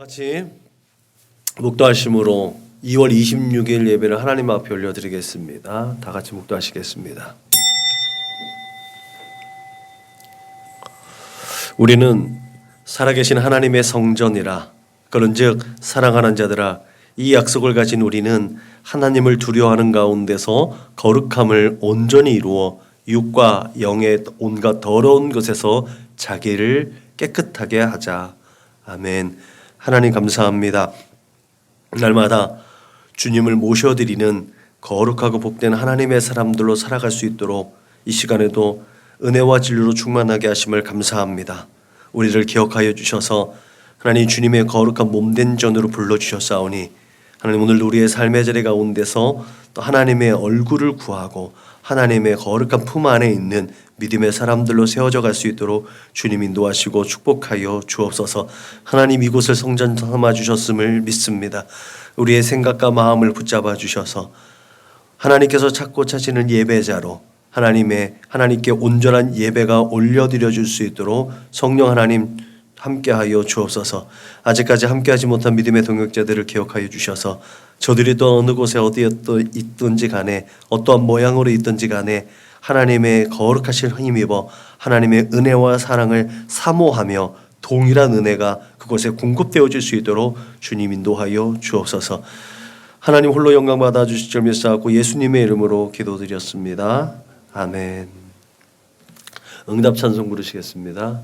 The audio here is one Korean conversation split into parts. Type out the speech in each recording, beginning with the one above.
같이 묵도하심으로 2월 26일 예배를 하나님 앞에 올려드리겠습니다. 다 같이 묵도하시겠습니다. 우리는 살아계신 하나님의 성전이라. 그런즉 사랑하는 자들아, 이 약속을 가진 우리는 하나님을 두려워하는 가운데서 거룩함을 온전히 이루어 육과 영의 온갖 더러운 것에서 자기를 깨끗하게 하자. 아멘. 하나님 감사합니다. 날마다 주님을 모셔드리는 거룩하고 복된 하나님의 사람들로 살아갈 수 있도록 이 시간에도 은혜와 진리로 충만하게 하심을 감사합니다. 우리를 기억하여 주셔서 하나님 주님의 거룩한 몸된 전으로 불러주셨사오니 하나님 오늘도 우리의 삶의 자리 가운데서 또 하나님의 얼굴을 구하고 하나님의 거룩한 품 안에 있는 믿음의 사람들로 세워져 갈 수 있도록 주님 인도하시고 축복하여 주옵소서. 하나님 이곳을 성전 삼아 주셨음을 믿습니다. 우리의 생각과 마음을 붙잡아 주셔서 하나님께서 찾고 찾으시는 예배자로 하나님께 온전한 예배가 올려드려 줄 수 있도록 성령 하나님 함께하여 주옵소서. 아직까지 함께하지 못한 믿음의 동역자들을 기억하여 주셔서 저들이 또 어느 곳에 어디에 또 있든지 간에 어떠한 모양으로 있든지 간에 하나님의 거룩하신 힘입어 하나님의 은혜와 사랑을 사모하며 동일한 은혜가 그곳에 공급되어질 수 있도록 주님 인도하여 주옵소서. 하나님 홀로 영광 받아 주실 줄 믿사옵고 예수님의 이름으로 기도드렸습니다. 아멘. 응답 찬송 부르시겠습니다.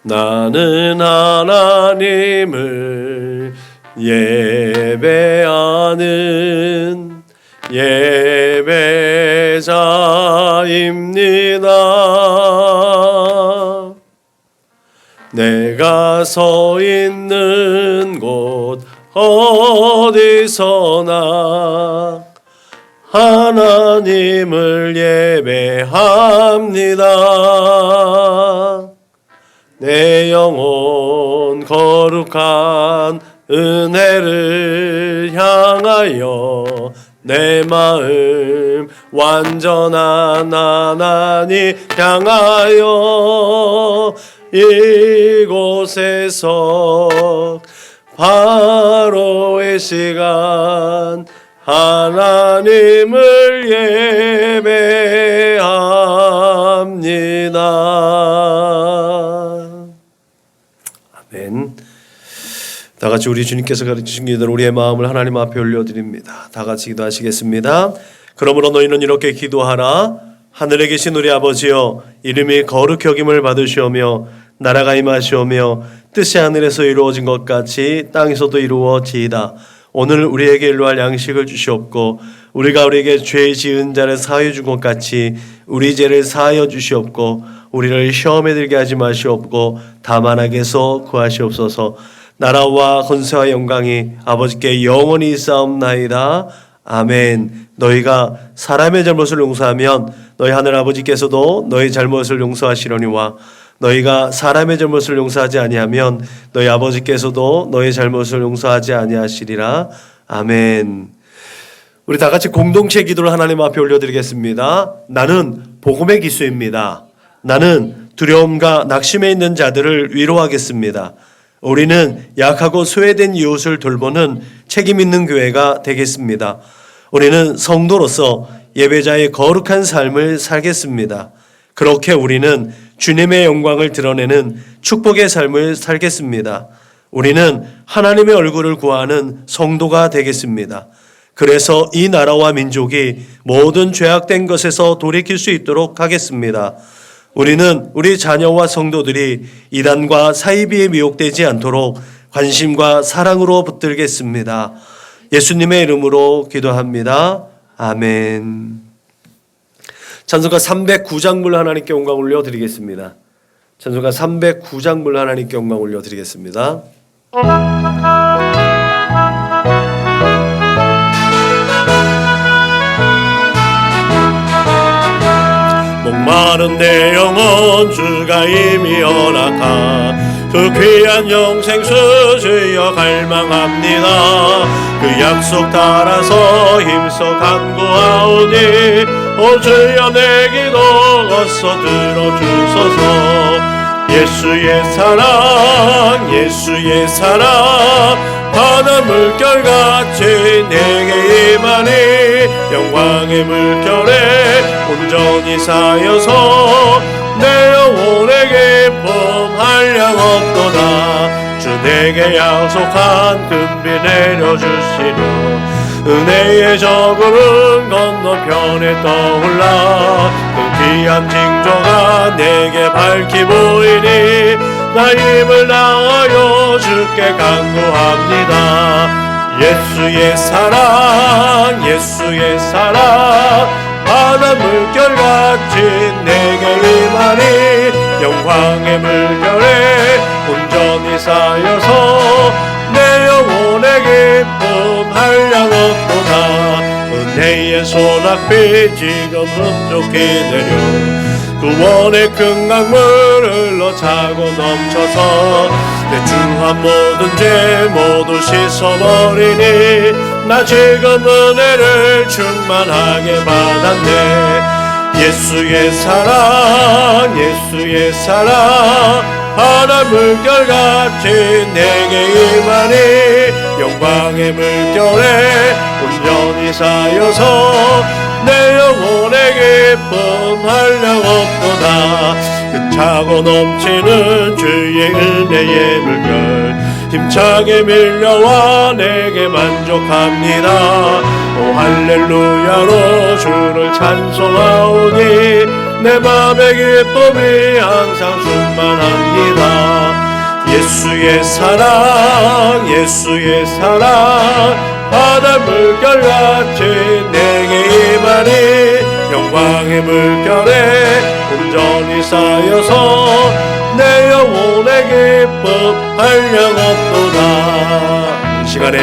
나는 하나님을 예배하는 예배자입니다. 내가 서 있는 곳 어디서나 하나님을 예배합니다. 내 영혼 거룩한 은혜를 향하여 내 마음 완전한 하나님 향하여 이곳에서 바로의 시간 하나님을 예배합니다. 아멘. 다 같이 우리 주님께서 가르치신 기도로 우리의 마음을 하나님 앞에 올려드립니다. 다 같이 기도하시겠습니다. 그러므로 너희는 이렇게 기도하라. 하늘에 계신 우리 아버지여, 이름이 거룩히 여김을 받으시오며 나라가 임하시오며 뜻이 하늘에서 이루어진 것 같이 땅에서도 이루어지이다. 오늘 우리에게 일용할 양식을 주시옵고 우리가 우리에게 죄 지은 자를 사하여 준 것 같이 우리 죄를 사하여 주시옵고 우리를 시험에 들게 하지 마시옵고 다만 악에서 구하시옵소서. 나라와 권세와 영광이 아버지께 영원히 있사옵나이다. 아멘. 너희가 사람의 잘못을 용서하면 너희 하늘 아버지께서도 너희 잘못을 용서하시려니와 너희가 사람의 잘못을 용서하지 아니하면 너희 아버지께서도 너희 잘못을 용서하지 아니하시리라. 아멘. 우리 다 같이 공동체 기도를 하나님 앞에 올려드리겠습니다. 나는 복음의 기수입니다. 나는 두려움과 낙심에 있는 자들을 위로하겠습니다. 우리는 약하고 소외된 이웃을 돌보는 책임 있는 교회가 되겠습니다. 우리는 성도로서 예배자의 거룩한 삶을 살겠습니다. 그렇게 우리는 주님의 영광을 드러내는 축복의 삶을 살겠습니다. 우리는 하나님의 얼굴을 구하는 성도가 되겠습니다. 그래서 이 나라와 민족이 모든 죄악된 것에서 돌이킬 수 있도록 하겠습니다. 우리는 우리 자녀와 성도들이 이단과 사이비에 미혹되지 않도록 관심과 사랑으로 붙들겠습니다. 예수님의 이름으로 기도합니다. 아멘. 찬송가 309장물 하나님께 영광 올려드리겠습니다. 찬송가 309장물 하나님께 영광 올려드리겠습니다. 목마른 내 영혼 주가 이미 허락하 그 귀한 영생 주여 갈망합니다. 그 약속 따라서 힘써 간구하오니 오 주여 내 기도 어서 들어주소서. 예수의 사랑 예수의 사랑 바다 물결같이 내게 임하니 영광의 물결에 온전히 쌓여서 내 영혼의 기쁨 한량 없도다. 주 내게 약속한 금비 내려주시려 은혜의 저구름 건너편에 떠올라 그 귀한 징조가 내게 밝히 보이니 나 힘을 다하여 주께 간구합니다. 예수의 사랑 예수의 사랑 바다 물결같이 내게 임하니 영광의 물결에 온전히 쌓여서 내 영혼의 기쁨 한량 없도다. 은혜의 소낙비 지금 흡족히 내려 구원의 큰 강물 흘러차고 넘쳐서 내 주한 모든 죄 모두 씻어버리니 나 지금 은혜를 충만하게 받았네. 예수의 사랑 예수의 사랑 바다 물결같이 내게 임하니 영광의 물결에 온전히 쌓여서 내 영혼의 기쁨 한량 없도다. 그 차고 넘치는 주의 은혜의 물결 힘차게 밀려와 내게 만족합니다. 오 할렐루야로 주를 찬송하오니 내 맘의 기쁨이 항상 충만합니다. 예수의 사랑 예수의 사랑 바다 물결같이 내게 임하니 영광의 물결에 온전히 쌓여서 내 영혼의 기쁨 한량 없도다. 이 시간에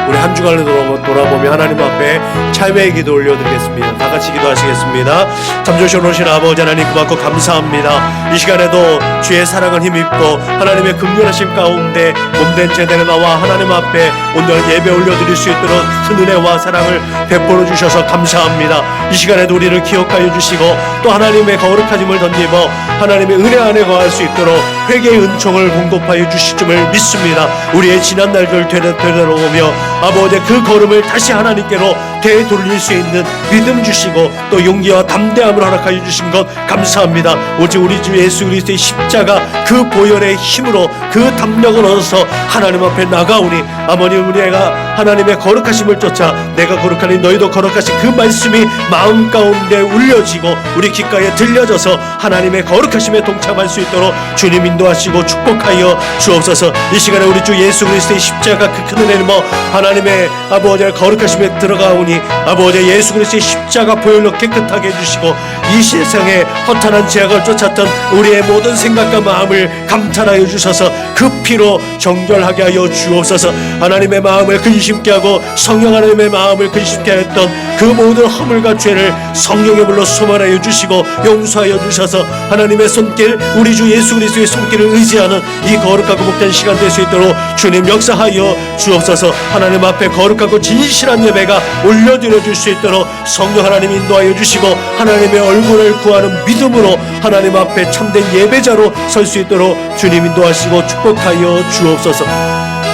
우리 한 주간을 돌아보며 하나님 앞에 참회의 기도 올려드리겠습니다. 다 같이 기도하시겠습니다. 참 좋으신 오신 아버지 하나님 그만큼 감사합니다. 이 시간에도 주의 사랑을 힘입고 하나님의 긍휼하심 가운데 몸된 제대로 나와 하나님 앞에 온전한 예배 올려드릴 수 있도록 큰 은혜와 사랑을 베풀어 주셔서 감사합니다. 이 시간에도 우리를 기억하여 주시고 또 하나님의 거룩하심을 덧입어 하나님의 은혜 안에 거할 수 있도록 회개의 은총을 공급하여 주실 줄을 믿습니다. 우리의 지난 날들 되돌아오며 아버지 그 걸음을 다시 하나님께로 되돌릴 수 있는 믿음 주시고 또 용기와 담대함을 허락하여 주신 것 감사합니다. 오직 우리 주 예수 그리스도의 십자가 그 보혈의 힘으로 그 담력을 얻어서 하나님 앞에 나가오니 아버님 우리가 하나님의 거룩하심을 쫓아 내가 거룩하니 너희도 거룩하신 그 말씀이 마음 가운데 울려지고 우리 귓가에 들려져서 하나님의 거룩하심에 동참할 수 있도록 주님 인도하시고 축복하여 주옵소서. 이 시간에 우리 주 예수 그리스도의 십자가 그 큰 은혜를 하나님의 아버지의 거룩하심에 들어가오니 아버지 예수 그리스도의 십자가 보혈로 깨끗하게 해주시고 이 세상에 허탄한 죄악을 쫓았던 우리의 모든 생각과 마음을 감탄하여 주셔서 그 피로 정결하게 하여 주옵소서. 하나님의 마음을 근심케 하고 성령 하나님의 마음을 근심케 했던 그 모든 허물과 죄를 성령의 불로 소멸하여 주시고 용서하여 주셔서 하나님의 손길 우리 주 예수 그리스도의 손길을 의지하는 이 거룩하고 복된 시간 될 수 있도록 주님 역사하여 주옵소서. 하나님 앞에 거룩하고 진실한 예배가 올려드려 줄 수 있도록 성령 하나님 인도하여 주시고 하나님의 얼굴을 구하는 믿음으로 하나님 앞에 참된 예배자로 설 수 있도록 주님 인도하시고 축복하여 주옵소서.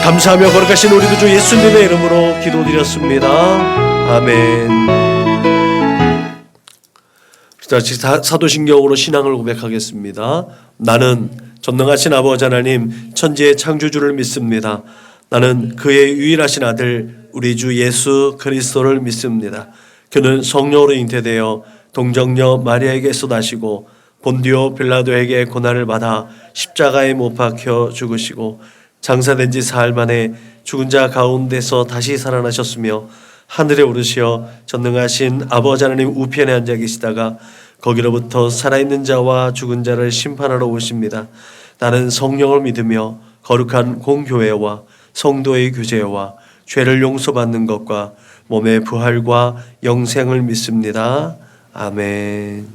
감사하며 거룩하신 우리 주 예수님의 이름으로 기도드렸습니다. 아멘. 자, 사도신경으로 신앙을 고백하겠습니다. 나는 전능하신 아버지 하나님 천지의 창조주를 믿습니다. 나는 그의 유일하신 아들 우리 주 예수 그리스도를 믿습니다. 그는 성령으로 잉태되어 동정녀 마리아에게서 나시고 본디오 빌라도에게 고난을 받아 십자가에 못 박혀 죽으시고 장사된 지 사흘 만에 죽은 자 가운데서 다시 살아나셨으며 하늘에 오르시어 전능하신 아버지 하나님 우편에 앉아 계시다가 거기로부터 살아있는 자와 죽은 자를 심판하러 오십니다. 나는 성령을 믿으며 거룩한 공교회와 성도의 교제와 죄를 용서받는 것과 몸의 부활과 영생을 믿습니다. 아멘.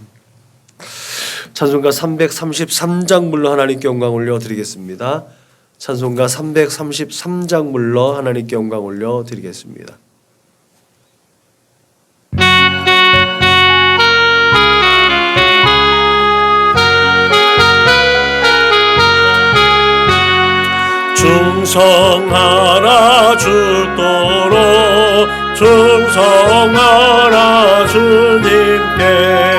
찬송가 333장 불러 하나님께 영광 올려드리겠습니다. 찬송가 333장 불러 하나님께 영광 올려드리겠습니다. 충성하라 주도록 충성하라 주님께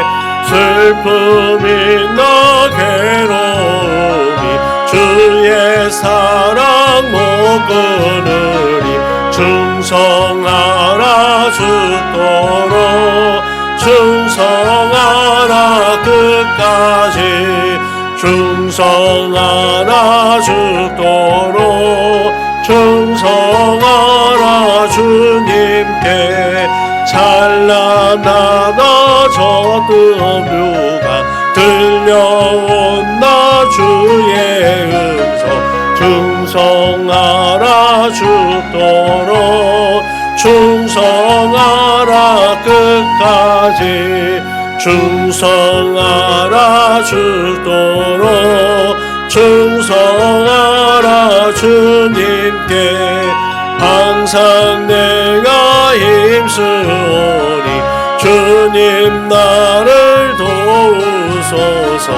슬픔이나 괴로움이 주의 사랑 못 끊으리 충성하라 주도록 충성하라 끝까지 충성하라 주도록 충성하라 주님께 찬란하다 저 뜸류가 들려온다 주의 음성 충성하라 주도록 충성하라 끝까지 충성하라 주도록 충성하라 주님께 항상 내가 힘쓰오니 주님 나를 도우소서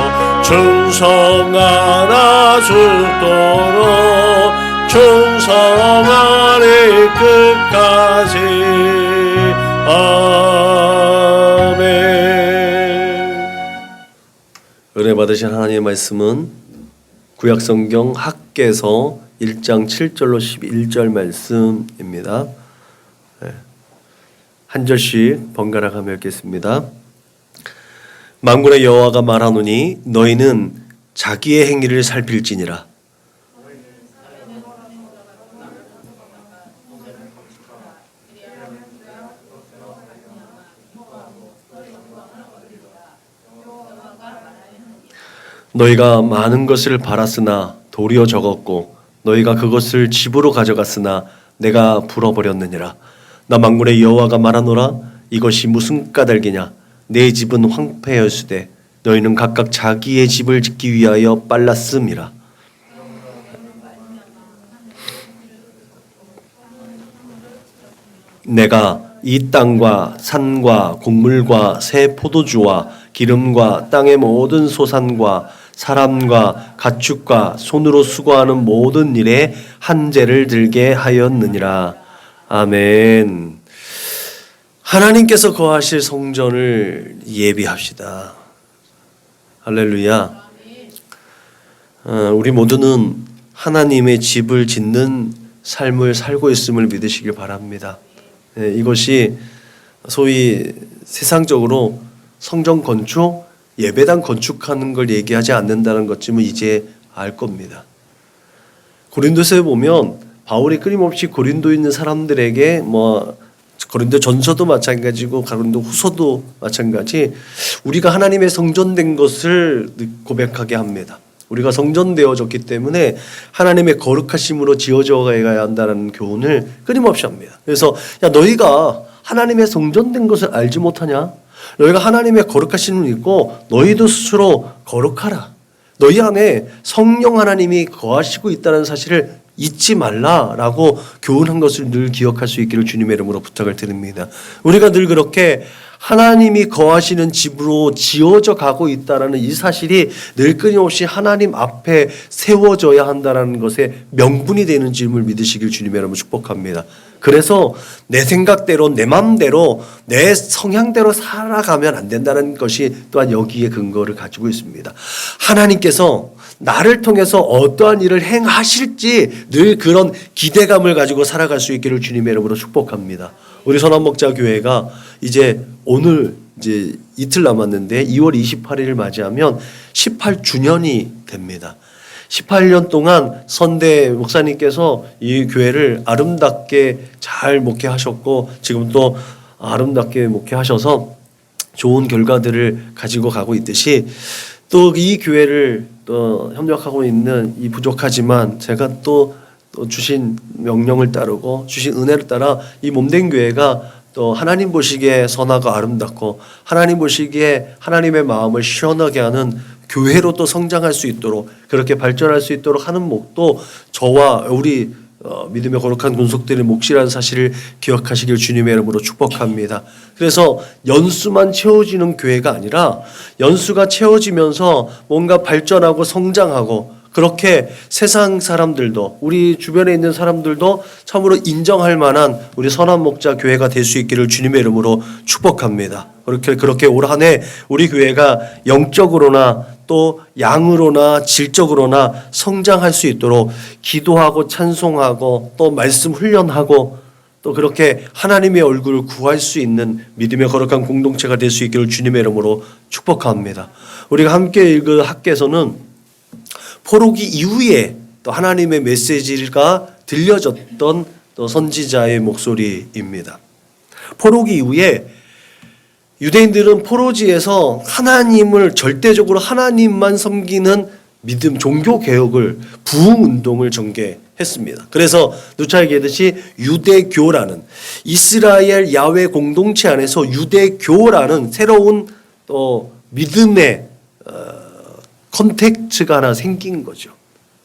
충성하라 주도록 충성하리 끝까지 은혜 받으신 하나님의 말씀은 구약성경 학개서 1장 7절로 11절 말씀입니다. 한 절씩 번갈아 가며 읽겠습니다. 만군의 여호와가 말하노니 너희는 자기의 행위를 살필지니라. 너희가 많은 것을 바랐으나 도리어 적었고 너희가 그것을 집으로 가져갔으나 내가 불어버렸느니라. 나 만군의 여호와가 말하노라. 이것이 무슨 까닭이냐. 내 집은 황폐하였으되 너희는 각각 자기의 집을 짓기 위하여 빨랐음이라. 내가 이 땅과 산과 곡물과 새 포도주와 기름과 땅의 모든 소산과 사람과 가축과 손으로 수고하는 모든 일에 한제를 들게 하였느니라. 아멘. 하나님께서 거하실 성전을 예비합시다. 할렐루야. 우리 모두는 하나님의 집을 짓는 삶을 살고 있음을 믿으시길 바랍니다. 이것이 소위 세상적으로 성전 건축, 예배당 건축하는 걸 얘기하지 않는다는 것쯤은 이제 알 겁니다. 고린도서에 보면 바울이 끊임없이 고린도에 있는 사람들에게 고린도 전서도 마찬가지고 고린도 후서도 마찬가지 우리가 하나님의 성전된 것을 고백하게 합니다. 우리가 성전되어졌기 때문에 하나님의 거룩하심으로 지어져 가야 한다는 교훈을 끊임없이 합니다. 그래서 야 너희가 하나님의 성전된 것을 알지 못하냐? 너희가 하나님의 거룩하심을 믿고 너희도 스스로 거룩하라. 너희 안에 성령 하나님이 거하시고 있다는 사실을 잊지 말라라고 교훈한 것을 늘 기억할 수 있기를 주님의 이름으로 부탁을 드립니다. 우리가 늘 그렇게 하나님이 거하시는 집으로 지어져 가고 있다는 이 사실이 늘 끊임없이 하나님 앞에 세워져야 한다는 것에 명분이 되는 줄을 믿으시길 주님의 이름으로 축복합니다. 그래서 내 생각대로 내 마음대로 내 성향대로 살아가면 안 된다는 것이 또한 여기에 근거를 가지고 있습니다. 하나님께서 나를 통해서 어떠한 일을 행하실지 늘 그런 기대감을 가지고 살아갈 수 있기를 주님의 이름으로 축복합니다. 우리 선한목자교회가 이제 오늘 이제 이틀 남았는데 2월 28일을 맞이하면 18주년이 됩니다. 18년 동안 선대 목사님께서 이 교회를 아름답게 잘 목회하셨고 지금 또 아름답게 목회하셔서 좋은 결과들을 가지고 가고 있듯이 또 이 교회를 또 협력하고 있는 이 부족하지만 제가 또 주신 명령을 따르고 주신 은혜를 따라 이 몸된 교회가 또 하나님 보시기에 선하고 아름답고 하나님 보시기에 하나님의 마음을 시원하게 하는 교회로 또 성장할 수 있도록 그렇게 발전할 수 있도록 하는 목도 저와 우리 믿음의 거룩한 군속들의 몫이라는 사실을 기억하시길 주님의 이름으로 축복합니다. 그래서 연수만 채워지는 교회가 아니라 연수가 채워지면서 뭔가 발전하고 성장하고 그렇게 세상 사람들도 우리 주변에 있는 사람들도 참으로 인정할 만한 우리 선한 목자 교회가 될 수 있기를 주님의 이름으로 축복합니다. 그렇게 올 한 해 우리 교회가 영적으로나 또 양으로나 질적으로나 성장할 수 있도록 기도하고 찬송하고 또 말씀 훈련하고 또 그렇게 하나님의 얼굴을 구할 수 있는 믿음의 거룩한 공동체가 될 수 있기를 주님의 이름으로 축복합니다. 우리가 함께 읽은 학개서는 포로기 이후에 또 하나님의 메시지가 들려졌던 또 선지자의 목소리입니다. 포로기 이후에 유대인들은 포로지에서 하나님을 절대적으로 하나님만 섬기는 믿음 종교 개혁을 부흥 운동을 전개했습니다. 그래서 누차 얘기했듯이 유대교라는 이스라엘 야훼 공동체 안에서 유대교라는 새로운 또 믿음의 컨텍스트가 하나 생긴 거죠.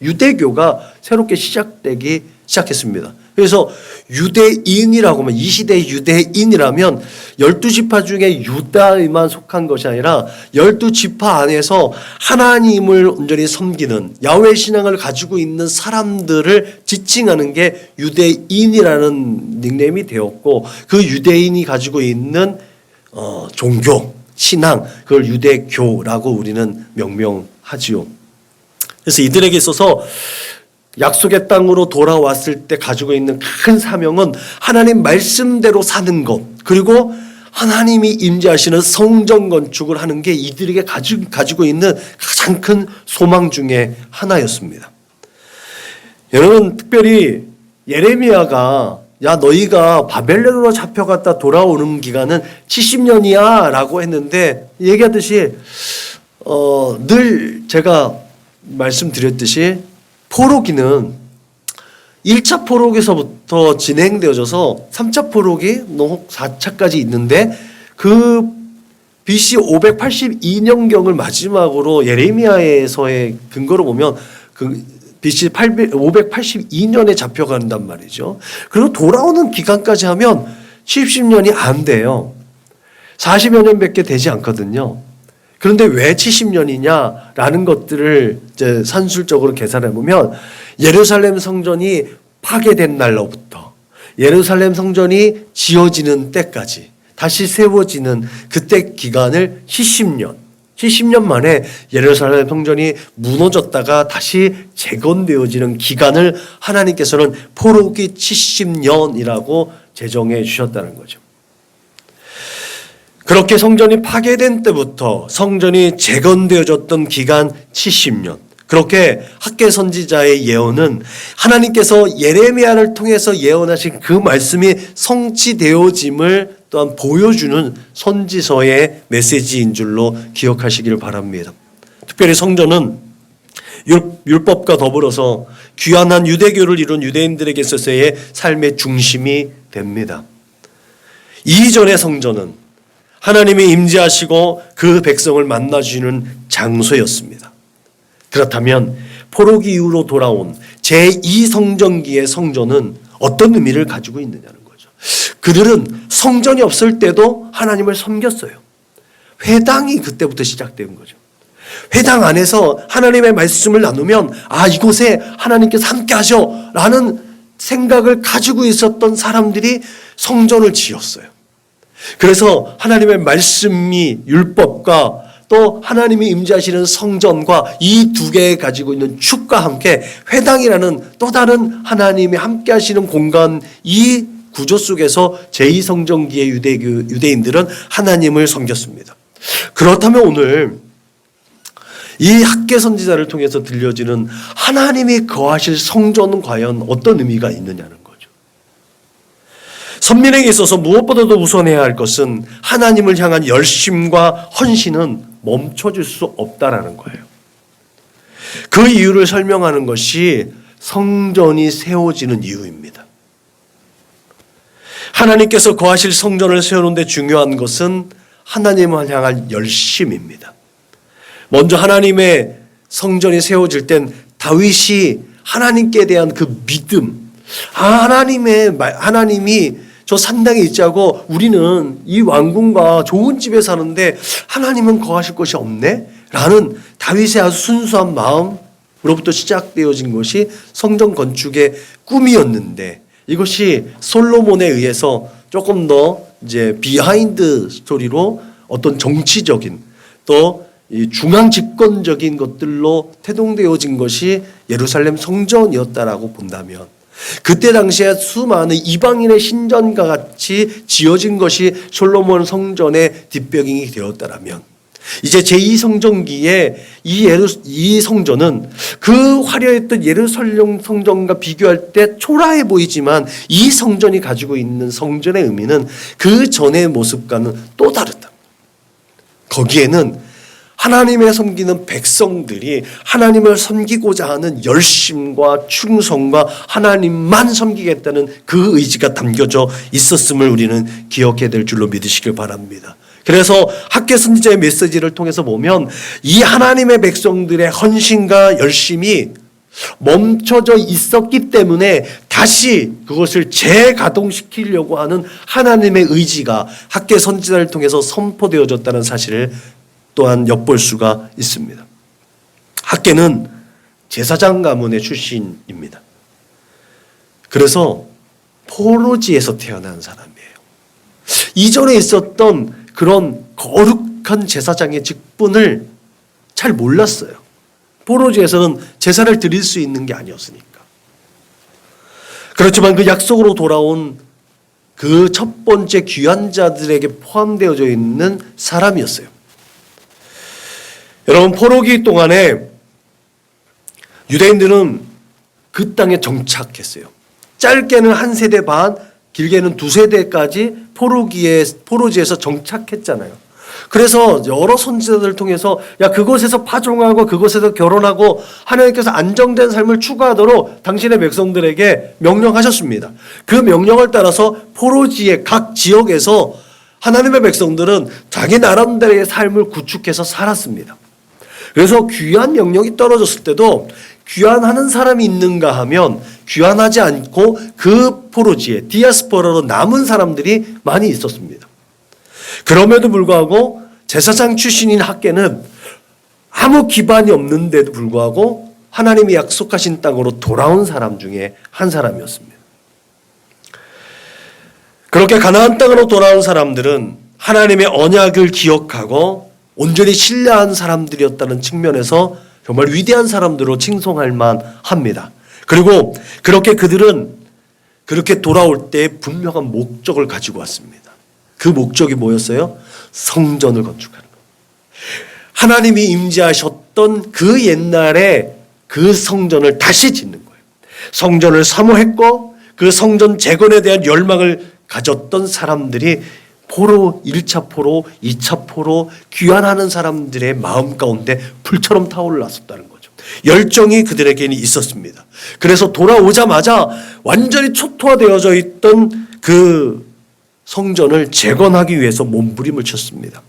유대교가 새롭게 시작되기 시작했습니다. 그래서 유대인이라고 하면 이 시대의 유대인이라면 12지파 중에 유다에만 속한 것이 아니라 12지파 안에서 하나님을 온전히 섬기는 야훼 신앙을 가지고 있는 사람들을 지칭하는 게 유대인이라는 닉네임이 되었고 그 유대인이 가지고 있는 종교, 신앙 그걸 유대교라고 우리는 명명하지요. 그래서 이들에게 있어서 약속의 땅으로 돌아왔을 때 가지고 있는 큰 사명은 하나님 말씀대로 사는 것 그리고 하나님이 임재하시는 성전 건축을 하는 게 이들에게 가지고 있는 가장 큰 소망 중에 하나였습니다. 여러분 특별히 예레미야가 야 너희가 바벨론으로 잡혀갔다 돌아오는 기간은 70년이야 라고 했는데 얘기하듯이 늘 제가 말씀드렸듯이 포로기는 1차 포로기서부터 진행되어져서 3차 포로기, 4차까지 있는데 그 BC 582년경을 마지막으로 예레미야에서의 근거로 보면 그 BC 582년에 잡혀간단 말이죠. 그리고 돌아오는 기간까지 하면 70년이 안 돼요. 40여 년밖에 되지 않거든요. 그런데 왜 70년이냐라는 것들을 이제 산술적으로 계산해 보면 예루살렘 성전이 파괴된 날로부터 예루살렘 성전이 지어지는 때까지 다시 세워지는 그때 기간을 70년 만에 예루살렘 성전이 무너졌다가 다시 재건되어지는 기간을 하나님께서는 포로기 70년이라고 제정해 주셨다는 거죠. 그렇게 성전이 파괴된 때부터 성전이 재건되어졌던 기간 70년. 그렇게 학개 선지자의 예언은 하나님께서 예레미야를 통해서 예언하신 그 말씀이 성취되어짐을 또한 보여주는 선지서의 메시지인 줄로 기억하시길 바랍니다. 특별히 성전은 율법과 더불어서 귀환한 유대교를 이룬 유대인들에게 있어서의 삶의 중심이 됩니다. 이전의 성전은 하나님이 임재하시고 그 백성을 만나주시는 장소였습니다. 그렇다면 포로기 이후로 돌아온 제2성전기의 성전은 어떤 의미를 가지고 있느냐는 거죠. 그들은 성전이 없을 때도 하나님을 섬겼어요. 회당이 그때부터 시작된 거죠. 회당 안에서 하나님의 말씀을 나누면 이곳에 하나님께서 함께 하셔라는 생각을 가지고 있었던 사람들이 성전을 지었어요. 그래서 하나님의 말씀이 율법과 또 하나님이 임재하시는 성전과 이 두 개 가지고 있는 축과 함께 회당이라는 또 다른 하나님이 함께 하시는 공간 이 구조 속에서 제2성전기의 유대인들은 하나님을 섬겼습니다. 그렇다면 오늘 이 학개 선지자를 통해서 들려지는 하나님이 거하실 성전은 과연 어떤 의미가 있느냐는 거죠. 선민에게 있어서 무엇보다도 우선해야 할 것은 하나님을 향한 열심과 헌신은 멈춰질 수 없다라는 거예요. 그 이유를 설명하는 것이 성전이 세워지는 이유입니다. 하나님께서 거하실 성전을 세우는 데 중요한 것은 하나님을 향한 열심입니다. 먼저 하나님의 성전이 세워질 땐 다윗이 하나님께 대한 그 믿음, 하나님이 저 산당에 있자고 우리는 이 왕궁과 좋은 집에 사는데 하나님은 거하실 것이 없네? 라는 다윗의 아주 순수한 마음으로부터 시작되어진 것이 성전 건축의 꿈이었는데, 이것이 솔로몬에 의해서 조금 더 이제 비하인드 스토리로 어떤 정치적인 또 이 중앙 집권적인 것들로 태동되어진 것이 예루살렘 성전이었다라고 본다면, 그때 당시에 수많은 이방인의 신전과 같이 지어진 것이 솔로몬 성전의 뒷배경이 되었다라면, 이제 제2성전기에 이 성전은 그 화려했던 예루살렘 성전과 비교할 때 초라해 보이지만, 이 성전이 가지고 있는 성전의 의미는 그 전의 모습과는 또 다르다. 거기에는 하나님의 섬기는 백성들이 하나님을 섬기고자 하는 열심과 충성과 하나님만 섬기겠다는 그 의지가 담겨져 있었음을 우리는 기억해야 될 줄로 믿으시길 바랍니다. 그래서 학개 선지자의 메시지를 통해서 보면 이 하나님의 백성들의 헌신과 열심이 멈춰져 있었기 때문에 다시 그것을 재가동시키려고 하는 하나님의 의지가 학개 선지자를 통해서 선포되어졌다는 사실을 또한 엿볼 수가 있습니다. 학개는 제사장 가문의 출신입니다. 그래서 포로지에서 태어난 사람이에요. 이전에 있었던 그런 거룩한 제사장의 직분을 잘 몰랐어요. 포로지에서는 제사를 드릴 수 있는 게 아니었으니까. 그렇지만 그 약속으로 돌아온 그 첫 번째 귀환자들에게 포함되어져 있는 사람이었어요. 여러분, 포로기 동안에 유대인들은 그 땅에 정착했어요. 짧게는 한 세대 반, 길게는 두 세대까지 포로지에서 정착했잖아요. 그래서 여러 선지자들을 통해서 그곳에서 파종하고 그곳에서 결혼하고 하나님께서 안정된 삶을 추구하도록 당신의 백성들에게 명령하셨습니다. 그 명령을 따라서 포로지의 각 지역에서 하나님의 백성들은 자기 나름대로의 삶을 구축해서 살았습니다. 그래서 귀환 명령이 떨어졌을 때도 귀환하는 사람이 있는가 하면 귀환하지 않고 그 포로지에 디아스포라로 남은 사람들이 많이 있었습니다. 그럼에도 불구하고 제사장 출신인 학개는 아무 기반이 없는데도 불구하고 하나님이 약속하신 땅으로 돌아온 사람 중에 한 사람이었습니다. 그렇게 가나안 땅으로 돌아온 사람들은 하나님의 언약을 기억하고 온전히 신뢰한 사람들이었다는 측면에서 정말 위대한 사람들로 칭송할 만합니다. 그리고 그렇게 그들은 그렇게 돌아올 때 분명한 목적을 가지고 왔습니다. 그 목적이 뭐였어요? 성전을 건축하는 것. 하나님이 임재하셨던 그 옛날에 그 성전을 다시 짓는 거예요. 성전을 사모했고 그 성전 재건에 대한 열망을 가졌던 사람들이 포로, 1차 포로, 2차 포로 귀환하는 사람들의 마음 가운데 불처럼 타올랐었다는 거죠. 열정이 그들에게는 있었습니다. 그래서 돌아오자마자 완전히 초토화되어져 있던 그 성전을 재건하기 위해서 몸부림을 쳤습니다.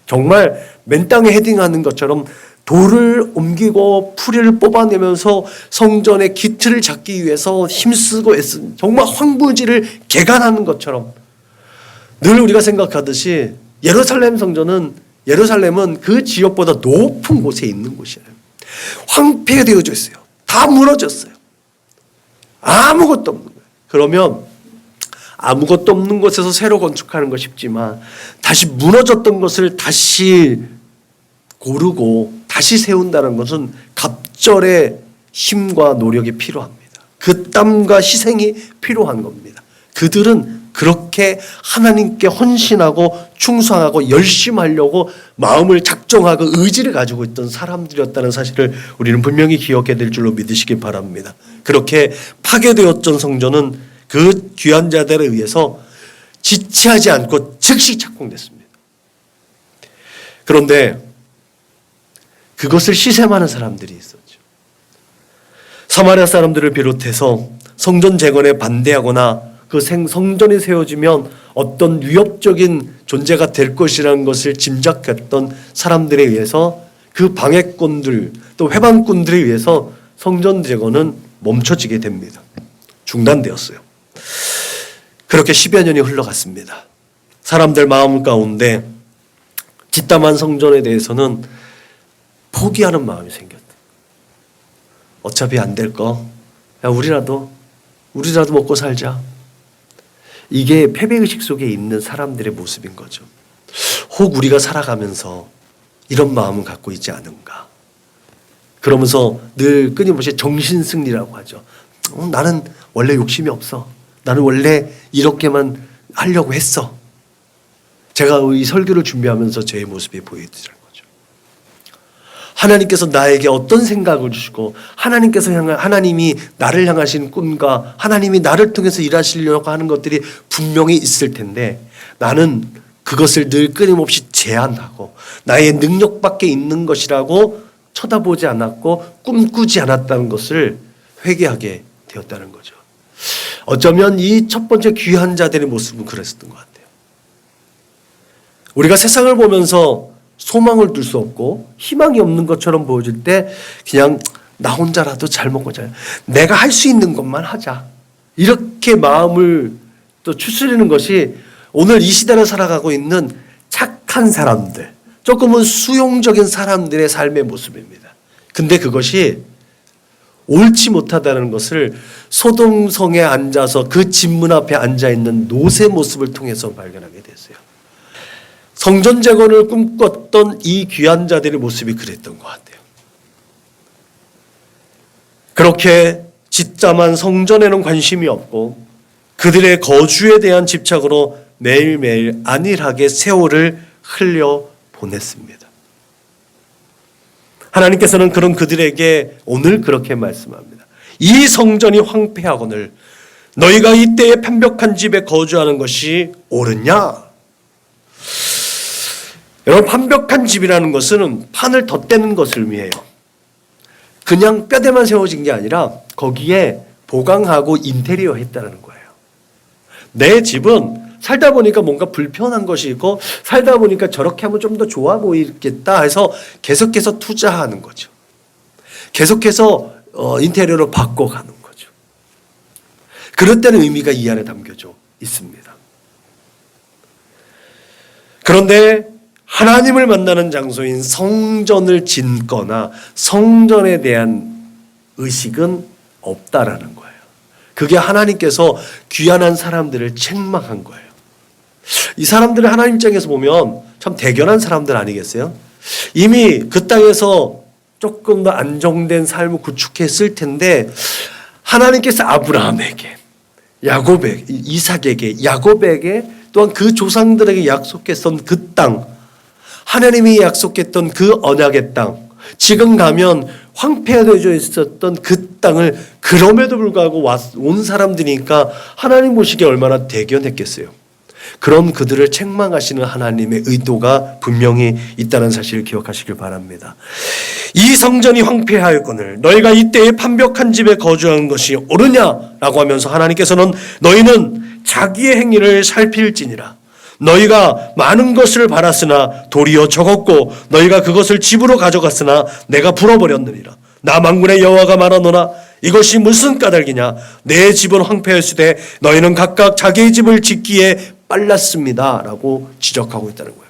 정말 맨 땅에 헤딩하는 것처럼 돌을 옮기고 풀이를 뽑아내면서 성전의 기틀을 잡기 위해서 힘쓰고 애쓴, 정말 황무지를 개간하는 것처럼 늘 우리가 생각하듯이 예루살렘은 그 지역보다 높은 곳에 있는 곳이에요. 황폐되어져 있어요. 다 무너졌어요. 아무것도 없는 거예요. 그러면 아무것도 없는 곳에서 새로 건축하는 거 쉽지만 다시 무너졌던 것을 다시 고르고 다시 세운다는 것은 갑절의 힘과 노력이 필요합니다. 그 땀과 희생이 필요한 겁니다. 그들은 그렇게 하나님께 헌신하고 충성하고 열심히 하려고 마음을 작정하고 의지를 가지고 있던 사람들이었다는 사실을 우리는 분명히 기억해야 될 줄로 믿으시기 바랍니다. 그렇게 파괴되었던 성전은 그 귀환자들에 의해서 지체하지 않고 즉시 착공됐습니다. 그런데 그것을 시샘하는 사람들이 있었죠. 사마리아 사람들을 비롯해서 성전 재건에 반대하거나 그 성전이 세워지면 어떤 위협적인 존재가 될 것이라는 것을 짐작했던 사람들에 의해서 그 방해꾼들 또 회방꾼들에 의해서 성전 재건은 멈춰지게 됩니다. 중단되었어요. 그렇게 10여 년이 흘러갔습니다. 사람들 마음 가운데 뒷담한 성전에 대해서는 포기하는 마음이 생겼다. 어차피 안 될 거, 야 우리라도 먹고 살자. 이게 패배의식 속에 있는 사람들의 모습인 거죠. 혹 우리가 살아가면서 이런 마음을 갖고 있지 않은가. 그러면서 늘 끊임없이 정신승리라고 하죠. 나는 원래 욕심이 없어. 나는 원래 이렇게만 하려고 했어. 제가 이 설교를 준비하면서 제 모습이 보이더라고요. 하나님께서 나에게 어떤 생각을 주시고 하나님이 나를 향하신 꿈과 하나님이 나를 통해서 일하시려고 하는 것들이 분명히 있을 텐데 나는 그것을 늘 끊임없이 제한하고 나의 능력 밖에 있는 것이라고 쳐다보지 않았고 꿈꾸지 않았다는 것을 회개하게 되었다는 거죠. 어쩌면 이 첫 번째 귀한 자들의 모습은 그랬었던 것 같아요. 우리가 세상을 보면서 소망을 둘 수 없고 희망이 없는 것처럼 보여질 때 그냥 나 혼자라도 잘 먹고 잘 내가 할 수 있는 것만 하자. 이렇게 마음을 또 추스리는 것이 오늘 이 시대를 살아가고 있는 착한 사람들, 조금은 수용적인 사람들의 삶의 모습입니다. 근데 그것이 옳지 못하다는 것을 소돔성에 앉아서 그 집 문 앞에 앉아있는 롯의 모습을 통해서 발견하게 됐어요. 성전 재건을 꿈꿨던 이 귀한 자들의 모습이 그랬던 것 같아요. 그렇게 짓잠한 성전에는 관심이 없고 그들의 거주에 대한 집착으로 매일매일 안일하게 세월을 흘려보냈습니다. 하나님께서는 그런 그들에게 오늘 그렇게 말씀합니다. 이 성전이 황폐하거늘 너희가 이때에 편벽한 집에 거주하는 것이 옳으냐? 여러분, 판벽한 집이라는 것은 판을 덧대는 것을 의미해요. 그냥 뼈대만 세워진 게 아니라 거기에 보강하고 인테리어 했다는 거예요. 내 집은 살다 보니까 뭔가 불편한 것이 있고 살다 보니까 저렇게 하면 좀 더 좋아 보이겠다 해서 계속해서 투자하는 거죠. 계속해서 인테리어를 바꿔가는 거죠. 그럴 때는 의미가 이 안에 담겨져 있습니다. 그런데 하나님을 만나는 장소인 성전을 짓거나 성전에 대한 의식은 없다라는 거예요. 그게 하나님께서 귀환한 사람들을 책망한 거예요. 이 사람들을 하나님 입장에서 보면 참 대견한 사람들 아니겠어요? 이미 그 땅에서 조금 더 안정된 삶을 구축했을 텐데 하나님께서 아브라함에게, 야곱에게, 이삭에게, 야곱에게 또한 그 조상들에게 약속했던 그 땅, 하나님이 약속했던 그 언약의 땅, 지금 가면 황폐되어져 있었던 그 땅을 그럼에도 불구하고 온 사람들이니까 하나님 보시기에 얼마나 대견했겠어요. 그런 그들을 책망하시는 하나님의 의도가 분명히 있다는 사실을 기억하시길 바랍니다. 이 성전이 황폐하였거늘 너희가 이때에 판벽한 집에 거주한 것이 옳으냐라고 하면서 하나님께서는 너희는 자기의 행위를 살필지니라. 너희가 많은 것을 바랐으나 도리어 적었고 너희가 그것을 집으로 가져갔으나 내가 불어버렸느니라. 나 만군의 여호와가 말하노라. 이것이 무슨 까닭이냐? 내 집은 황폐했으되 너희는 각각 자기의 집을 짓기에 빨랐습니다 라고 지적하고 있다는 거예요.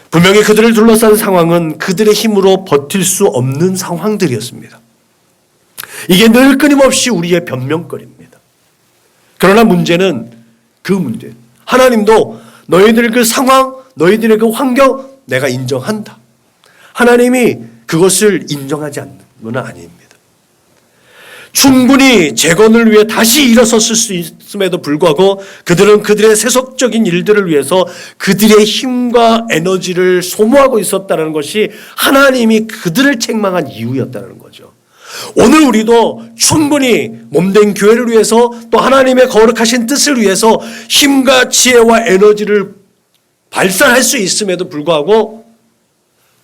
분명히 그들을 둘러싼 상황은 그들의 힘으로 버틸 수 없는 상황들이었습니다. 이게 늘 끊임없이 우리의 변명거리입니다. 그러나 문제는 그 문제, 하나님도 너희들 그 상황, 너희들의 그 환경 내가 인정한다. 하나님이 그것을 인정하지 않는 건 아닙니다. 충분히 재건을 위해 다시 일어섰을 수 있음에도 불구하고 그들은 그들의 세속적인 일들을 위해서 그들의 힘과 에너지를 소모하고 있었다는 것이 하나님이 그들을 책망한 이유였다는 거죠. 오늘 우리도 충분히 몸된 교회를 위해서 또 하나님의 거룩하신 뜻을 위해서 힘과 지혜와 에너지를 발산할 수 있음에도 불구하고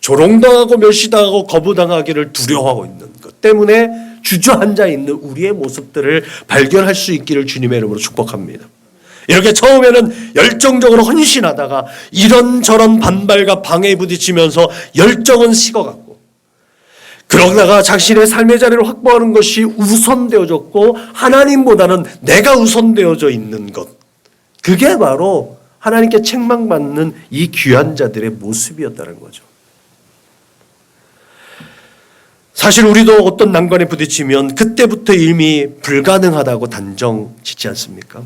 조롱당하고 멸시당하고 거부당하기를 두려워하고 있는 것 때문에 주저앉아 있는 우리의 모습들을 발견할 수 있기를 주님의 이름으로 축복합니다. 이렇게 처음에는 열정적으로 헌신하다가 이런저런 반발과 방해에 부딪히면서 열정은 식어갔고, 그러다가 자신의 삶의 자리를 확보하는 것이 우선되어졌고 하나님보다는 내가 우선되어져 있는 것, 그게 바로 하나님께 책망받는 이 귀한 자들의 모습이었다는 거죠. 사실 우리도 어떤 난관에 부딪히면 그때부터 이미 불가능하다고 단정 짓지 않습니까?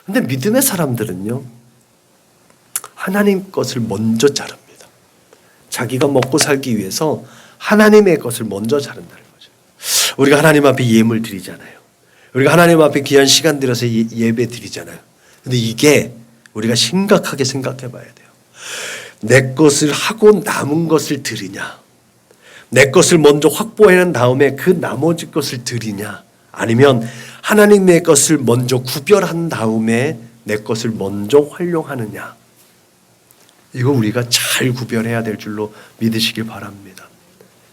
근데 믿음의 사람들은요, 하나님 것을 먼저 자릅니다. 자기가 먹고 살기 위해서 하나님의 것을 먼저 자른다는 거죠. 우리가 하나님 앞에 예물 드리잖아요. 우리가 하나님 앞에 귀한 시간 들여서 예배 드리잖아요. 근데 이게 우리가 심각하게 생각해 봐야 돼요. 내 것을 하고 남은 것을 드리냐, 내 것을 먼저 확보해낸 다음에 그 나머지 것을 드리냐, 아니면 하나님의 것을 먼저 구별한 다음에 내 것을 먼저 활용하느냐, 이거 우리가 잘 구별해야 될 줄로 믿으시길 바랍니다.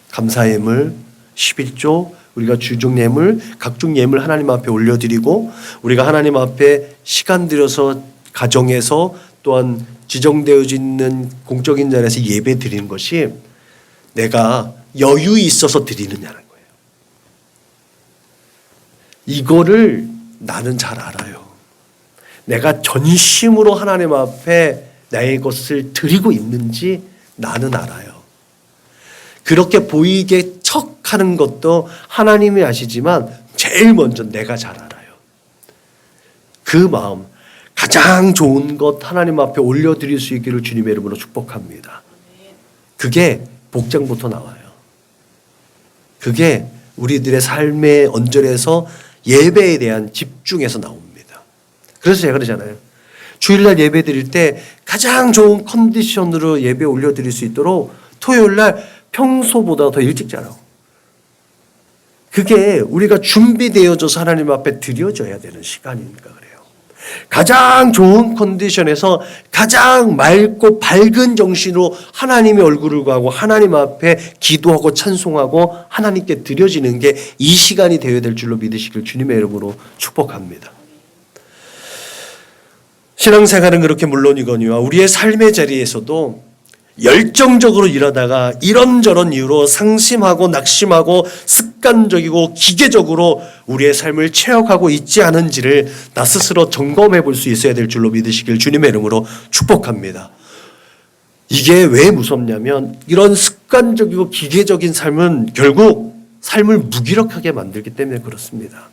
감사예물, 11조, 우리가 주중 예물, 각종 예물 하나님 앞에 올려드리고, 우리가 하나님 앞에 시간 들여서 가정에서 또한 지정되어져 있는 공적인 자리에서 예배 드리는 것이 내가 여유 있어서 드리느냐는 거예요. 이거를 나는 잘 알아요. 내가 전심으로 하나님 앞에 나의 것을 드리고 있는지 나는 알아요. 그렇게 보이게 척하는 것도 하나님이 아시지만 제일 먼저 내가 잘 알아요. 그 마음, 가장 좋은 것 하나님 앞에 올려드릴 수 있기를 주님의 이름으로 축복합니다. 그게 복장부터 나와요. 그게 우리들의 삶의 언저리에서 예배에 대한 집중에서 나옵니다. 그래서 제가 그러잖아요. 주일날 예배 드릴 때 가장 좋은 컨디션으로 예배 올려드릴 수 있도록 토요일날 평소보다 더 일찍 자라고. 그게 우리가 준비되어져서 하나님 앞에 드려져야 되는 시간이니까 그래요. 가장 좋은 컨디션에서 가장 맑고 밝은 정신으로 하나님의 얼굴을 구하고 하나님 앞에 기도하고 찬송하고 하나님께 드려지는 게 이 시간이 되어야 될 줄로 믿으시길 주님의 이름으로 축복합니다. 신앙생활은 그렇게 물론이거니와 우리의 삶의 자리에서도 열정적으로 일하다가 이런저런 이유로 상심하고 낙심하고 습관적이고 기계적으로 우리의 삶을 체험하고 있지 않은지를 나 스스로 점검해 볼 수 있어야 될 줄로 믿으시길 주님의 이름으로 축복합니다. 이게 왜 무섭냐면 이런 습관적이고 기계적인 삶은 결국 삶을 무기력하게 만들기 때문에 그렇습니다.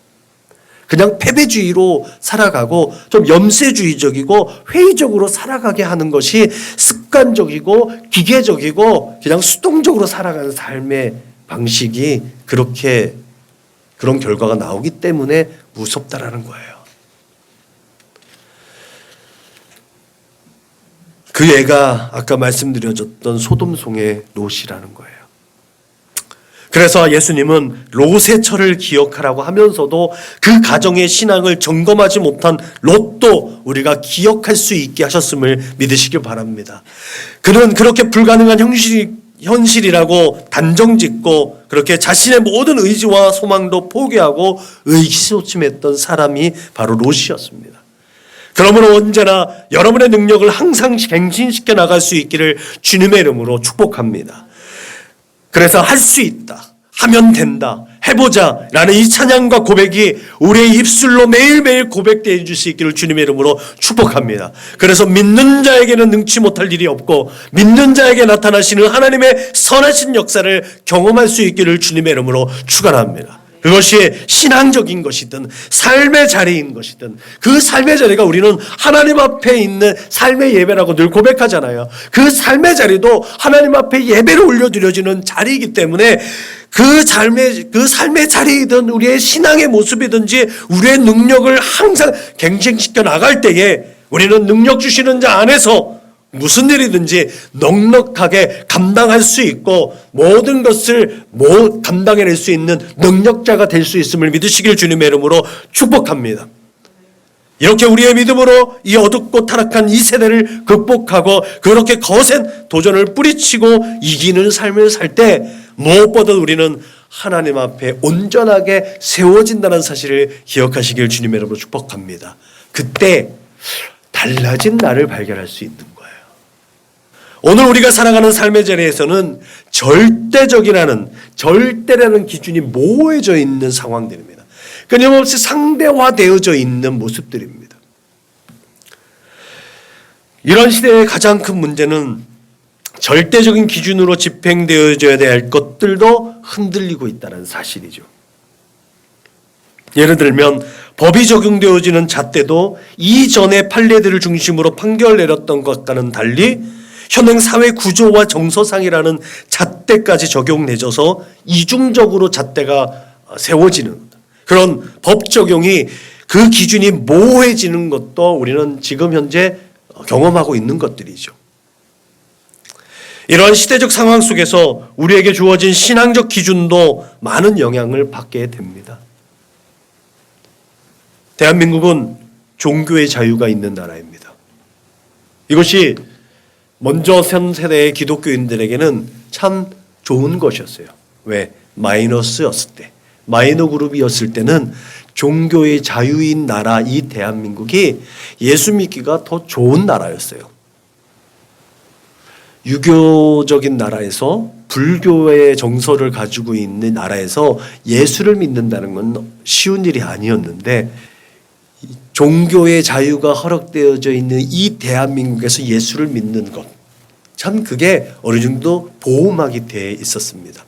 그냥 패배주의로 살아가고 좀 염세주의적이고 회의적으로 살아가게 하는 것이 습관적이고 기계적이고 그냥 수동적으로 살아가는 삶의 방식이 그렇게 그런 결과가 나오기 때문에 무섭다라는 거예요. 그 애가 아까 말씀드려줬던 소돔송의 롯이라는 거예요. 그래서 예수님은 롯의 철을 기억하라고 하면서도 그 가정의 신앙을 점검하지 못한 롯도 우리가 기억할 수 있게 하셨음을 믿으시길 바랍니다. 그는 그렇게 불가능한 현실이라고 단정짓고 그렇게 자신의 모든 의지와 소망도 포기하고 의기소침했던 사람이 바로 롯이었습니다. 그러므로 언제나 여러분의 능력을 항상 갱신시켜 나갈 수 있기를 주님의 이름으로 축복합니다. 그래서 할 수 있다, 하면 된다, 해보자 라는 이 찬양과 고백이 우리의 입술로 매일매일 고백되어 줄 수 있기를 주님의 이름으로 축복합니다. 그래서 믿는 자에게는 능치 못할 일이 없고 믿는 자에게 나타나시는 하나님의 선하신 역사를 경험할 수 있기를 주님의 이름으로 축원합니다. 그것이 신앙적인 것이든 삶의 자리인 것이든 그 삶의 자리가 우리는 하나님 앞에 있는 삶의 예배라고 늘 고백하잖아요. 그 삶의 자리도 하나님 앞에 예배를 올려드려지는 자리이기 때문에 그 삶의 자리이든 우리의 신앙의 모습이든지 우리의 능력을 항상 갱생시켜 나갈 때에 우리는 능력 주시는 자 안에서 무슨 일이든지 넉넉하게 감당할 수 있고 모든 것을 감당해낼 수 있는 능력자가 될 수 있음을 믿으시길 주님의 이름으로 축복합니다. 이렇게 우리의 믿음으로 이 어둡고 타락한 이 세대를 극복하고 그렇게 거센 도전을 뿌리치고 이기는 삶을 살 때 무엇보다 우리는 하나님 앞에 온전하게 세워진다는 사실을 기억하시길 주님의 이름으로 축복합니다. 그때 달라진 나를 발견할 수 있는 거예요. 오늘 우리가 살아가는 삶의 자리에서는 절대라는 기준이 모호해져 있는 상황들입니다. 끊임없이 상대화되어져 있는 모습들입니다. 이런 시대의 가장 큰 문제는 절대적인 기준으로 집행되어져야 될 것들도 흔들리고 있다는 사실이죠. 예를 들면 법이 적용되어지는 잣대도 이전의 판례들을 중심으로 판결 내렸던 것과는 달리 현행 사회 구조와 정서상이라는 잣대까지 적용되어서 이중적으로 잣대가 세워지는 그런 법 적용이 그 기준이 모호해지는 것도 우리는 지금 현재 경험하고 있는 것들이죠. 이러한 시대적 상황 속에서 우리에게 주어진 신앙적 기준도 많은 영향을 받게 됩니다. 대한민국은 종교의 자유가 있는 나라입니다. 이것이 먼저 선 세대의 기독교인들에게는 참 좋은 것이었어요. 왜? 마이너스였을 때, 마이너 그룹이었을 때는 종교의 자유인 나라 이 대한민국이 예수 믿기가 더 좋은 나라였어요. 유교적인 나라에서 불교의 정서를 가지고 있는 나라에서 예수를 믿는다는 건 쉬운 일이 아니었는데 종교의 자유가 허락되어져 있는 이 대한민국에서 예수를 믿는 것, 참 그게 어느 정도 보호막이 되어 있었습니다.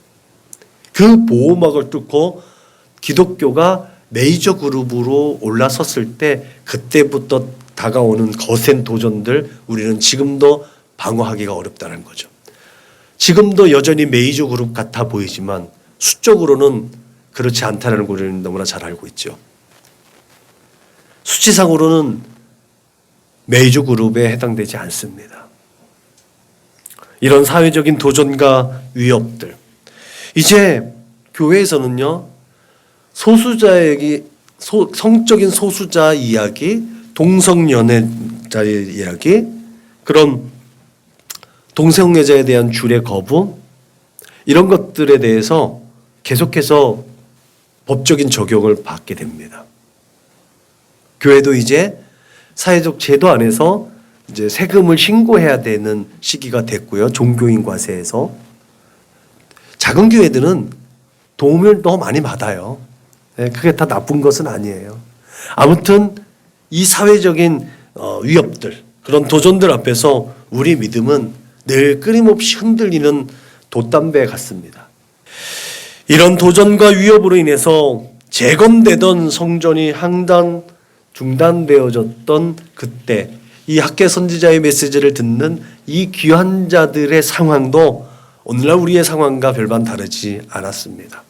그 보호막을 뚫고 기독교가 메이저 그룹으로 올라섰을 때 그때부터 다가오는 거센 도전들 우리는 지금도 방어하기가 어렵다는 거죠. 지금도 여전히 메이저 그룹 같아 보이지만 수적으로는 그렇지 않다는 걸 우리는 너무나 잘 알고 있죠. 수치상으로는 메이저 그룹에 해당되지 않습니다. 이런 사회적인 도전과 위협들, 이제 교회에서는요 소수자에게 성적인 소수자 이야기, 동성연애자 이야기, 그런 동성애자에 대한 주례 거부, 이런 것들에 대해서 계속해서 법적인 적용을 받게 됩니다. 교회도 이제 사회적 제도 안에서 이제 세금을 신고해야 되는 시기가 됐고요. 종교인 과세에서. 작은 교회들은 도움을 더 많이 받아요. 그게 다 나쁜 것은 아니에요. 아무튼 이 사회적인 위협들, 그런 도전들 앞에서 우리 믿음은 늘 끊임없이 흔들리는 돛담배 같습니다. 이런 도전과 위협으로 인해서 재건되던 성전이 항상 중단되어졌던 그때 이 학계 선지자의 메시지를 듣는 이 귀한 자들의 상황도 오늘날 우리의 상황과 별반 다르지 않았습니다.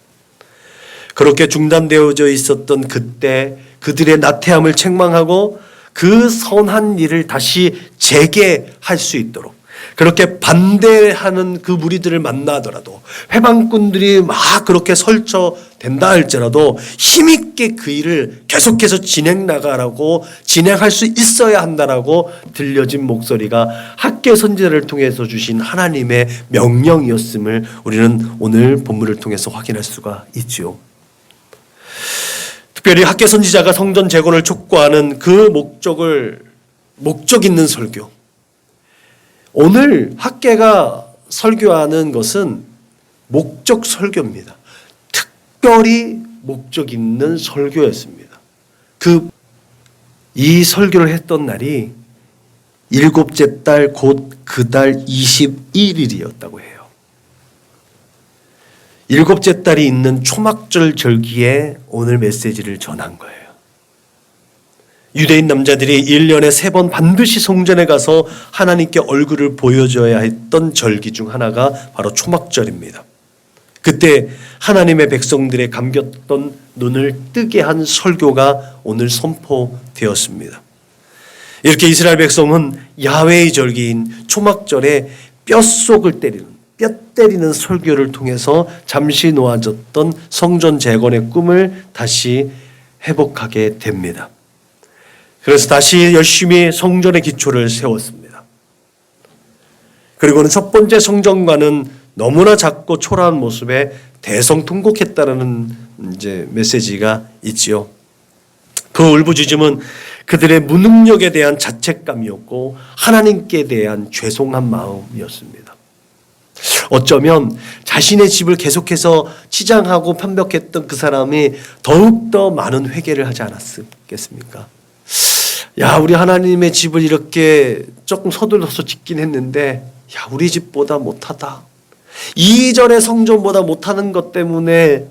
그렇게 중단되어져 있었던 그때 그들의 나태함을 책망하고 그 선한 일을 다시 재개할 수 있도록 그렇게 반대하는 그 무리들을 만나더라도 회방꾼들이 막 그렇게 설쳐댄다 할지라도 힘있게 그 일을 계속해서 진행할 수 있어야 한다라고 들려진 목소리가 학계 선지자를 통해서 주신 하나님의 명령이었음을 우리는 오늘 본문을 통해서 확인할 수가 있지요. 특별히 학계 선지자가 성전 재건을 촉구하는 그 목적 있는 설교, 오늘 학계가 설교하는 것은 목적 설교입니다. 특별히 목적 있는 설교였습니다. 이 설교를 했던 날이 일곱째 달 곧 그 달 21일이었다고 해요. 일곱째 달이 있는 초막절 절기에 오늘 메시지를 전한 거예요. 유대인 남자들이 1년에 3번 반드시 성전에 가서 하나님께 얼굴을 보여줘야 했던 절기 중 하나가 바로 초막절입니다. 그때 하나님의 백성들의 감겼던 눈을 뜨게 한 설교가 오늘 선포되었습니다. 이렇게 이스라엘 백성은 야훼의 절기인 초막절에 뼈속을 뼈 때리는 설교를 통해서 잠시 놓아졌던 성전 재건의 꿈을 다시 회복하게 됩니다. 그래서 다시 열심히 성전의 기초를 세웠습니다. 그리고는 첫 번째 성전과는 너무나 작고 초라한 모습의 대성통곡했다라는 이제 메시지가 있지요. 그 울부짖음은 그들의 무능력에 대한 자책감이었고 하나님께 대한 죄송한 마음이었습니다. 어쩌면 자신의 집을 계속해서 치장하고 편벽했던 그 사람이 더욱더 많은 회개를 하지 않았겠습니까? 야, 우리 하나님의 집을 이렇게 조금 서둘러서 짓긴 했는데 야, 우리 집보다 못하다. 이전의 성전보다 못하는 것 때문에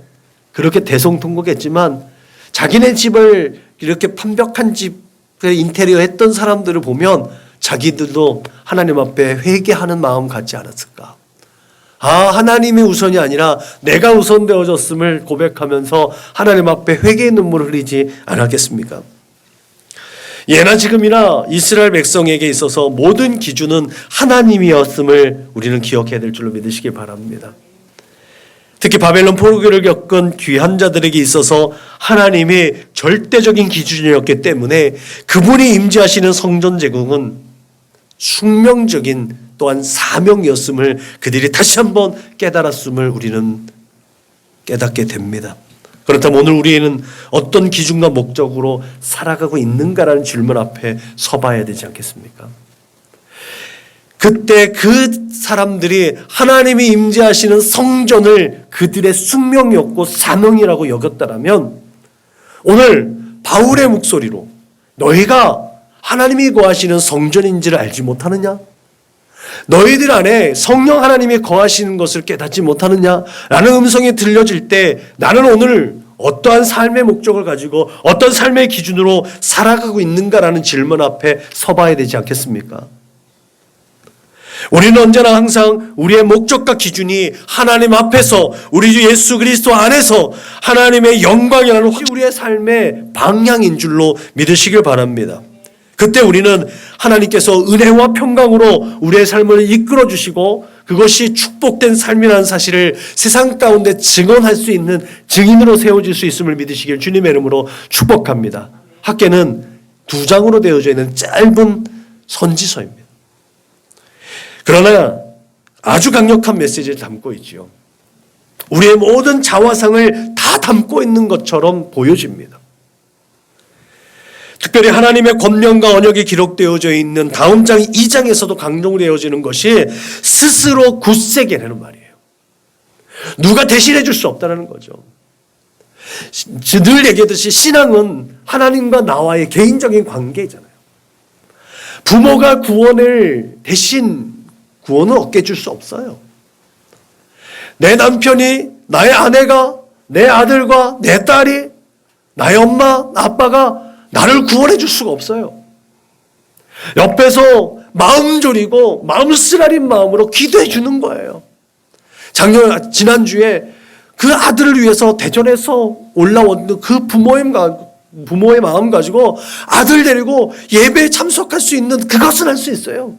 그렇게 대성통곡했지만 자기네 집을 이렇게 판벽한 집의 인테리어 했던 사람들을 보면 자기들도 하나님 앞에 회개하는 마음 갖지 않았을까? 아, 하나님이 우선이 아니라 내가 우선되어졌음을 고백하면서 하나님 앞에 회개의 눈물을 흘리지 않았겠습니까? 예나 지금이나 이스라엘 백성에게 있어서 모든 기준은 하나님이었음을 우리는 기억해야 될 줄로 믿으시기 바랍니다. 특히 바벨론 포로기를 겪은 귀한 자들에게 있어서 하나님이 절대적인 기준이었기 때문에 그분이 임재하시는 성전 제국은 숙명적인 또한 사명이었음을 그들이 다시 한번 깨달았음을 우리는 깨닫게 됩니다. 그렇다면 오늘 우리는 어떤 기준과 목적으로 살아가고 있는가라는 질문 앞에 서봐야 되지 않겠습니까? 그때 그 사람들이 하나님이 임재하시는 성전을 그들의 숙명이었고 사명이라고 여겼다면 오늘 바울의 목소리로 너희가 하나님이 거하시는 성전인지를 알지 못하느냐? 너희들 안에 성령 하나님이 거하시는 것을 깨닫지 못하느냐라는 음성이 들려질 때 나는 오늘 어떠한 삶의 목적을 가지고 어떤 삶의 기준으로 살아가고 있는가라는 질문 앞에 서봐야 되지 않겠습니까? 우리는 언제나 항상 우리의 목적과 기준이 하나님 앞에서 우리 주 예수 그리스도 안에서 하나님의 영광이라는 우리의 삶의 방향인 줄로 믿으시길 바랍니다. 그때 우리는 하나님께서 은혜와 평강으로 우리의 삶을 이끌어 주시고 그것이 축복된 삶이라는 사실을 세상 가운데 증언할 수 있는 증인으로 세워질 수 있음을 믿으시길 주님의 이름으로 축복합니다. 학계는 2장으로 되어져 있는 짧은 선지서입니다. 그러나 아주 강력한 메시지를 담고 있지요. 우리의 모든 자화상을 다 담고 있는 것처럼 보여집니다. 특별히 하나님의 권면과 언약이 기록되어져 있는 다음 장 2장에서도 강조되어지는 것이 스스로 굳세게라는 말이에요. 누가 대신해 줄 수 없다는 거죠. 늘 얘기하듯이 신앙은 하나님과 나와의 개인적인 관계잖아요. 부모가 구원을 얻게 줄 수 없어요. 내 남편이, 나의 아내가, 내 아들과 내 딸이, 나의 엄마, 아빠가 나를 구원해 줄 수가 없어요. 옆에서 마음 졸이고 마음 쓰라린 마음으로 기도해 주는 거예요. 지난주에 그 아들을 위해서 대전에서 올라온 그 부모의 마음 가지고 아들 데리고 예배에 참석할 수 있는 그것은 할 수 있어요.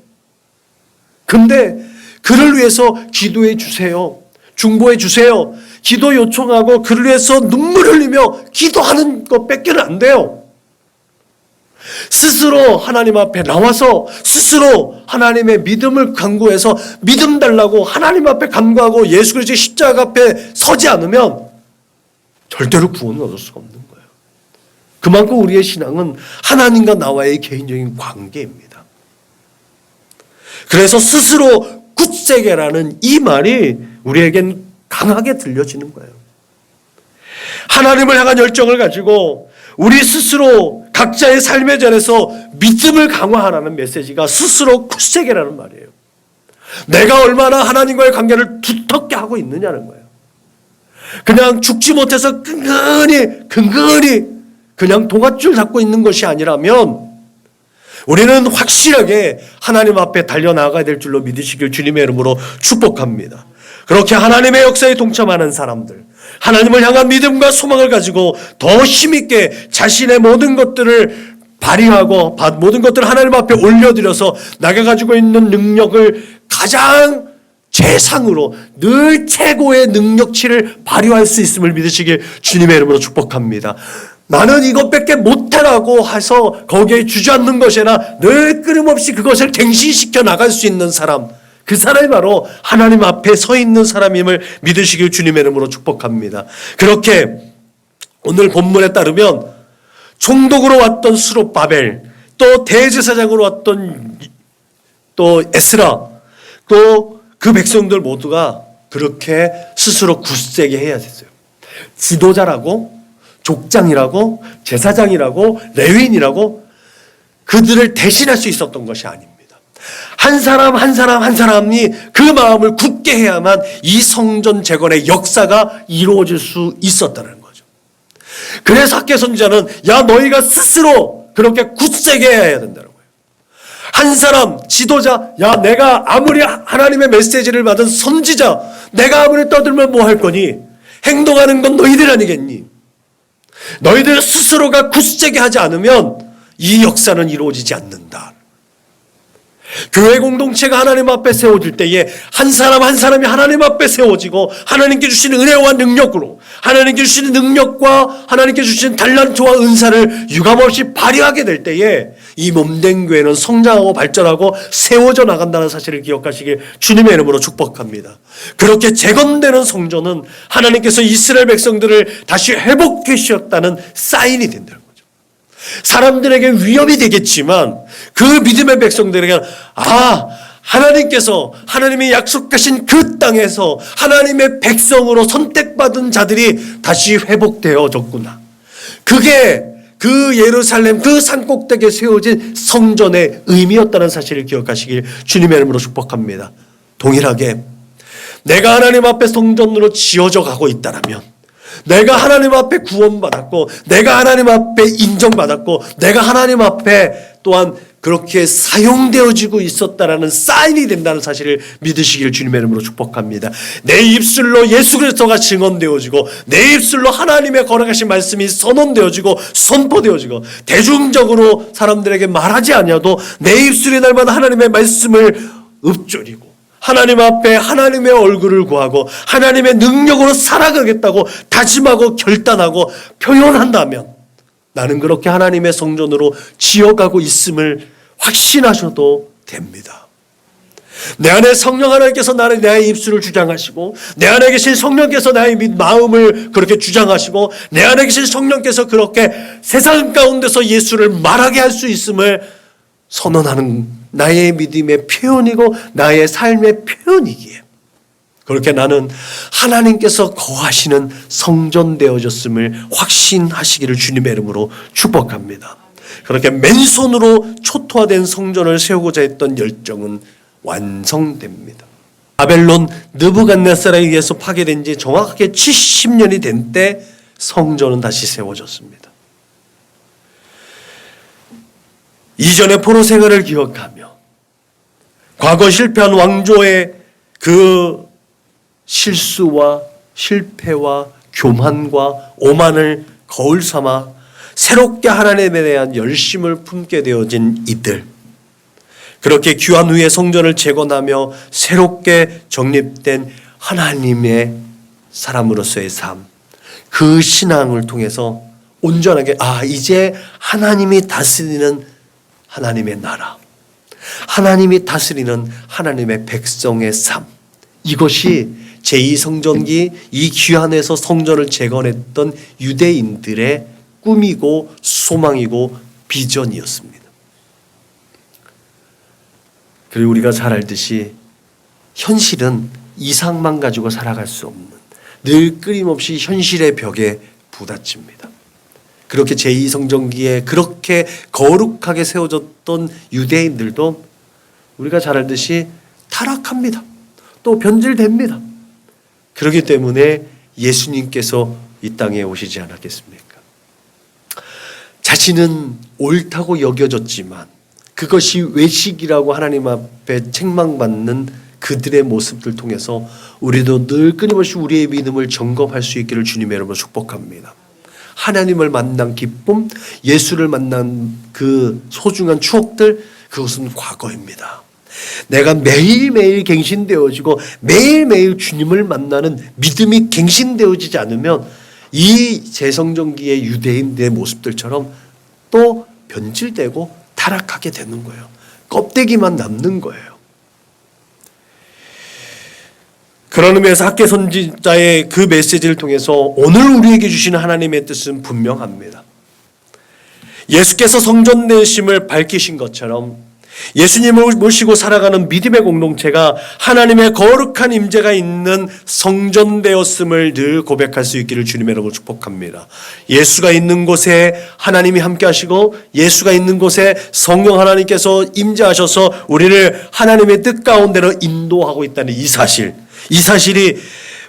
근데 그를 위해서 기도해 주세요. 중보해 주세요. 기도 요청하고 그를 위해서 눈물 흘리며 기도하는 것밖에는 안 돼요. 스스로 하나님 앞에 나와서 스스로 하나님의 믿음을 간구해서 믿음 달라고 하나님 앞에 간구하고 예수 그리스도의 십자가 앞에 서지 않으면 절대로 구원을 얻을 수가 없는 거예요. 그만큼 우리의 신앙은 하나님과 나와의 개인적인 관계입니다. 그래서 스스로 굳세게라는 이 말이 우리에겐 강하게 들려지는 거예요. 하나님을 향한 열정을 가지고 우리 스스로 각자의 삶의 자리에서 믿음을 강화하라는 메시지가 스스로 굳세게라는 말이에요. 내가 얼마나 하나님과의 관계를 두텁게 하고 있느냐는 거예요. 그냥 죽지 못해서 근근히 그냥 동아줄 잡고 있는 것이 아니라면 우리는 확실하게 하나님 앞에 달려나가야 될 줄로 믿으시길 주님의 이름으로 축복합니다. 그렇게 하나님의 역사에 동참하는 사람들, 하나님을 향한 믿음과 소망을 가지고 더 힘있게 자신의 모든 것들을 발휘하고 모든 것들을 하나님 앞에 올려드려서 내가 가지고 있는 능력을 가장 최상으로 늘 최고의 능력치를 발휘할 수 있음을 믿으시길 주님의 이름으로 축복합니다. 나는 이것밖에 못해라고 해서 거기에 주저앉는 것이 아니라 늘 끊임없이 그것을 갱신시켜 나갈 수 있는 사람, 그 사람이 바로 하나님 앞에 서 있는 사람임을 믿으시길 주님의 이름으로 축복합니다. 그렇게 오늘 본문에 따르면 총독으로 왔던 스룹바벨, 또 대제사장으로 왔던 또 에스라, 또 그 백성들 모두가 그렇게 스스로 굳세게 해야 됐어요. 지도자라고, 족장이라고, 제사장이라고, 레위인이라고 그들을 대신할 수 있었던 것이 아닙니다. 한 사람 한 사람이 그 마음을 굳게 해야만 이 성전 재건의 역사가 이루어질 수 있었다는 거죠. 그래서 학개 선지자는 야 너희가 스스로 그렇게 굳세게 해야 된다는 거예요. 한 사람 지도자, 야 내가 아무리 하나님의 메시지를 받은 선지자, 내가 아무리 떠들면 뭐 할 거니? 행동하는 건 너희들 아니겠니? 너희들 스스로가 굳세게 하지 않으면 이 역사는 이루어지지 않는다. 교회 공동체가 하나님 앞에 세워질 때에 한 사람 한 사람이 하나님 앞에 세워지고 하나님께 주시는 은혜와 능력으로, 하나님께 주시는 능력과 하나님께 주시는 달란트와 은사를 유감없이 발휘하게 될 때에 이 몸된 교회는 성장하고 발전하고 세워져 나간다는 사실을 기억하시길 주님의 이름으로 축복합니다. 그렇게 재건되는 성전은 하나님께서 이스라엘 백성들을 다시 회복해 주셨다는 사인이 된다는 거죠. 사람들에게 위협이 되겠지만 그 믿음의 백성들에게 하나님께서 하나님이 약속하신 그 땅에서 하나님의 백성으로 선택받은 자들이 다시 회복되어졌구나. 그게 그 예루살렘 그 산꼭대기에 세워진 성전의 의미였다는 사실을 기억하시길 주님의 이름으로 축복합니다. 동일하게 내가 하나님 앞에 성전으로 지어져 가고 있다라면, 내가 하나님 앞에 구원받았고, 내가 하나님 앞에 인정받았고, 내가 하나님 앞에 또한 그렇게 사용되어지고 있었다라는 사인이 된다는 사실을 믿으시길 주님의 이름으로 축복합니다. 내 입술로 예수 그리스도가 증언되어지고, 내 입술로 하나님의 거룩하신 말씀이 선언되어지고 선포되어지고, 대중적으로 사람들에게 말하지 아니하도 내 입술이 날마다 하나님의 말씀을 읊조리고 하나님 앞에 하나님의 얼굴을 구하고 하나님의 능력으로 살아가겠다고 다짐하고 결단하고 표현한다면 나는 그렇게 하나님의 성전으로 지어가고 있음을 확신하셔도 됩니다. 내 안에 성령 하나님께서 나의 입술을 주장하시고, 내 안에 계신 성령께서 나의 마음을 그렇게 주장하시고, 내 안에 계신 성령께서 그렇게 세상 가운데서 예수를 말하게 할 수 있음을 선언하는 나의 믿음의 표현이고 나의 삶의 표현이기에, 그렇게 나는 하나님께서 거하시는 성전 되어졌음을 확신하시기를 주님의 이름으로 축복합니다. 그렇게 맨손으로 초토화된 성전을 세우고자 했던 열정은 완성됩니다. 바벨론 느부갓네살에 의해서 파괴된 지 정확하게 70년이 된 때 성전은 다시 세워졌습니다. 이전의 포로 생활을 기억하며 과거 실패한 왕조의 그 실수와 실패와 교만과 오만을 거울 삼아 새롭게 하나님에 대한 열심을 품게 되어진 이들, 그렇게 귀환 후에 성전을 재건하며 새롭게 정립된 하나님의 사람으로서의 삶, 그 신앙을 통해서 온전하게 이제 하나님이 다스리는 하나님의 나라, 하나님이 다스리는 하나님의 백성의 삶, 이것이 제2성전기 이 귀환에서 성전을 재건했던 유대인들의 꿈이고 소망이고 비전이었습니다. 그리고 우리가 잘 알듯이 현실은 이상만 가지고 살아갈 수 없는, 늘 끊임없이 현실의 벽에 부딪힙니다. 그렇게 제2성전기에 그렇게 거룩하게 세워졌던 유대인들도 우리가 잘 알듯이 타락합니다. 또 변질됩니다. 그렇기 때문에 예수님께서 이 땅에 오시지 않았겠습니까? 자신은 옳다고 여겨졌지만 그것이 외식이라고 하나님 앞에 책망받는 그들의 모습들 통해서 우리도 늘 끊임없이 우리의 믿음을 점검할 수 있기를 주님의 이름으로 축복합니다. 하나님을 만난 기쁨, 예수를 만난 그 소중한 추억들, 그것은 과거입니다. 내가 매일매일 갱신되어지고 매일매일 주님을 만나는 믿음이 갱신되어지지 않으면 이 재성전기의 유대인들의 모습들처럼 또 변질되고 타락하게 되는 거예요. 껍데기만 남는 거예요. 그런 의미에서 학계 선지자의 그 메시지를 통해서 오늘 우리에게 주시는 하나님의 뜻은 분명합니다. 예수께서 성전 내심을 밝히신 것처럼 예수님을 모시고 살아가는 믿음의 공동체가 하나님의 거룩한 임재가 있는 성전 되었음을 늘 고백할 수 있기를 주님의 이름으로 축복합니다. 예수가 있는 곳에 하나님이 함께 하시고 예수가 있는 곳에 성령 하나님께서 임재하셔서 우리를 하나님의 뜻 가운데로 인도하고 있다는 이 사실이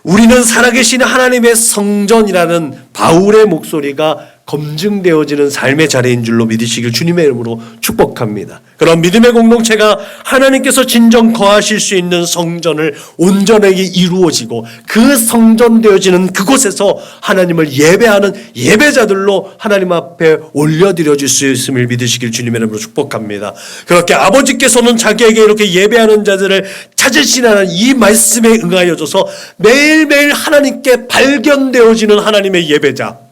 우리는 살아계신 하나님의 성전이라는 바울의 목소리가 검증되어지는 삶의 자리인 줄로 믿으시길 주님의 이름으로 축복합니다. 그런 믿음의 공동체가 하나님께서 진정 거하실 수 있는 성전을 온전하게 이루어지고 그 성전 되어지는 그곳에서 하나님을 예배하는 예배자들로 하나님 앞에 올려드려질 수 있음을 믿으시길 주님의 이름으로 축복합니다. 그렇게 아버지께서는 자기에게 이렇게 예배하는 자들을 찾으시라는 이 말씀에 응하여져서 매일매일 하나님께 발견되어지는 하나님의 예배자,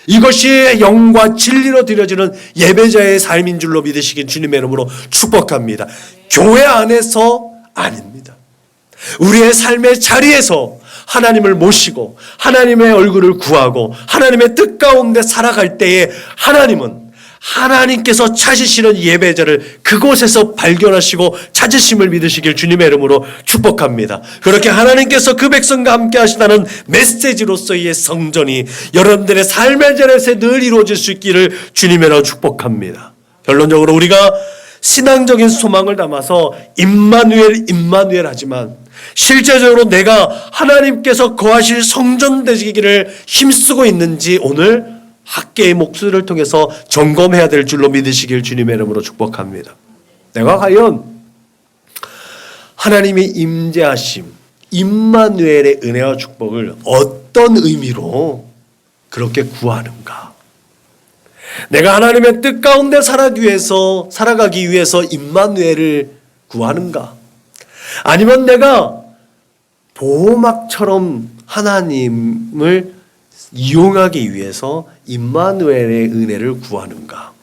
이것이 영과 진리로 드려지는 예배자의 삶인 줄로 믿으시긴 주님의 이름으로 축복합니다. 교회 안에서 아닙니다. 우리의 삶의 자리에서 하나님을 모시고 하나님의 얼굴을 구하고 하나님의 뜻 가운데 살아갈 때에 하나님께서 찾으시는 예배자를 그곳에서 발견하시고 찾으심을 믿으시길 주님의 이름으로 축복합니다. 그렇게 하나님께서 그 백성과 함께 하시다는 메시지로서의 성전이 여러분들의 삶의 자리에서 늘 이루어질 수 있기를 주님의 이름으로 축복합니다. 결론적으로 우리가 신앙적인 소망을 담아서 임마누엘 하지만 실제적으로 내가 하나님께서 거하실 성전 되기를 힘쓰고 있는지 오늘 학계의 목소리를 통해서 점검해야 될 줄로 믿으시길 주님의 이름으로 축복합니다. 내가 과연 하나님의 임재하심, 임마누엘의 은혜와 축복을 어떤 의미로 그렇게 구하는가? 내가 하나님의 뜻 가운데 살아가기 위해서 임마누엘을 구하는가? 아니면 내가 보호막처럼 하나님을 이용하기 위해서 임마누엘의 은혜를 구하는가?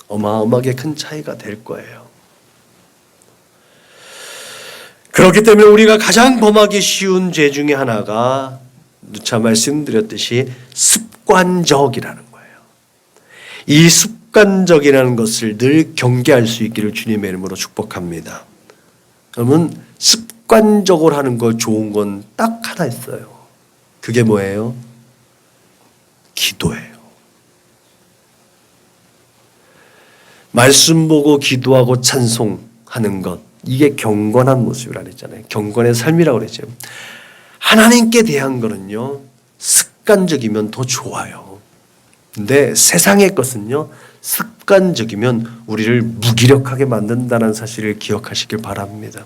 어마어마하게 큰 차이가 될 거예요. 그렇기 때문에 우리가 가장 범하기 쉬운 죄 중에 하나가 누차 말씀드렸듯이 습관적이라는 거예요. 이 습관적이라는 것을 늘 경계할 수 있기를 주님의 이름으로 축복합니다. 그러면 습관적으로 하는 거 좋은 건 딱 하나 있어요. 그게 뭐예요? 기도예요. 말씀 보고 기도하고 찬송하는 것, 이게 경건한 모습이라 그랬잖아요. 경건의 삶이라고 그랬죠. 하나님께 대한 거는요, 습관적이면 더 좋아요. 근데 세상의 것은요, 습관적이면 우리를 무기력하게 만든다는 사실을 기억하시길 바랍니다.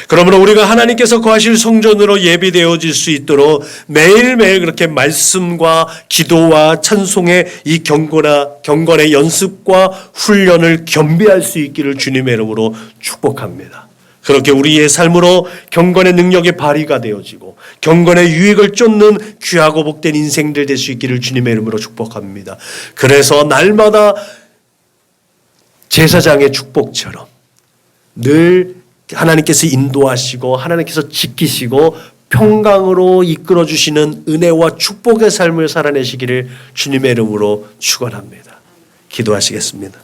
그러므로 우리가 하나님께서 거하실 성전으로 예비되어질 수 있도록 매일매일 그렇게 말씀과 기도와 찬송의 이 경건의 연습과 훈련을 겸비할 수 있기를 주님의 이름으로 축복합니다. 그렇게 우리의 삶으로 경건의 능력이 발휘가 되어지고 경건의 유익을 쫓는 귀하고 복된 인생들 될 수 있기를 주님의 이름으로 축복합니다. 그래서 날마다 제사장의 축복처럼 늘 하나님께서 인도하시고 하나님께서 지키시고 평강으로 이끌어 주시는 은혜와 축복의 삶을 살아내시기를 주님의 이름으로 축원합니다. 기도하시겠습니다.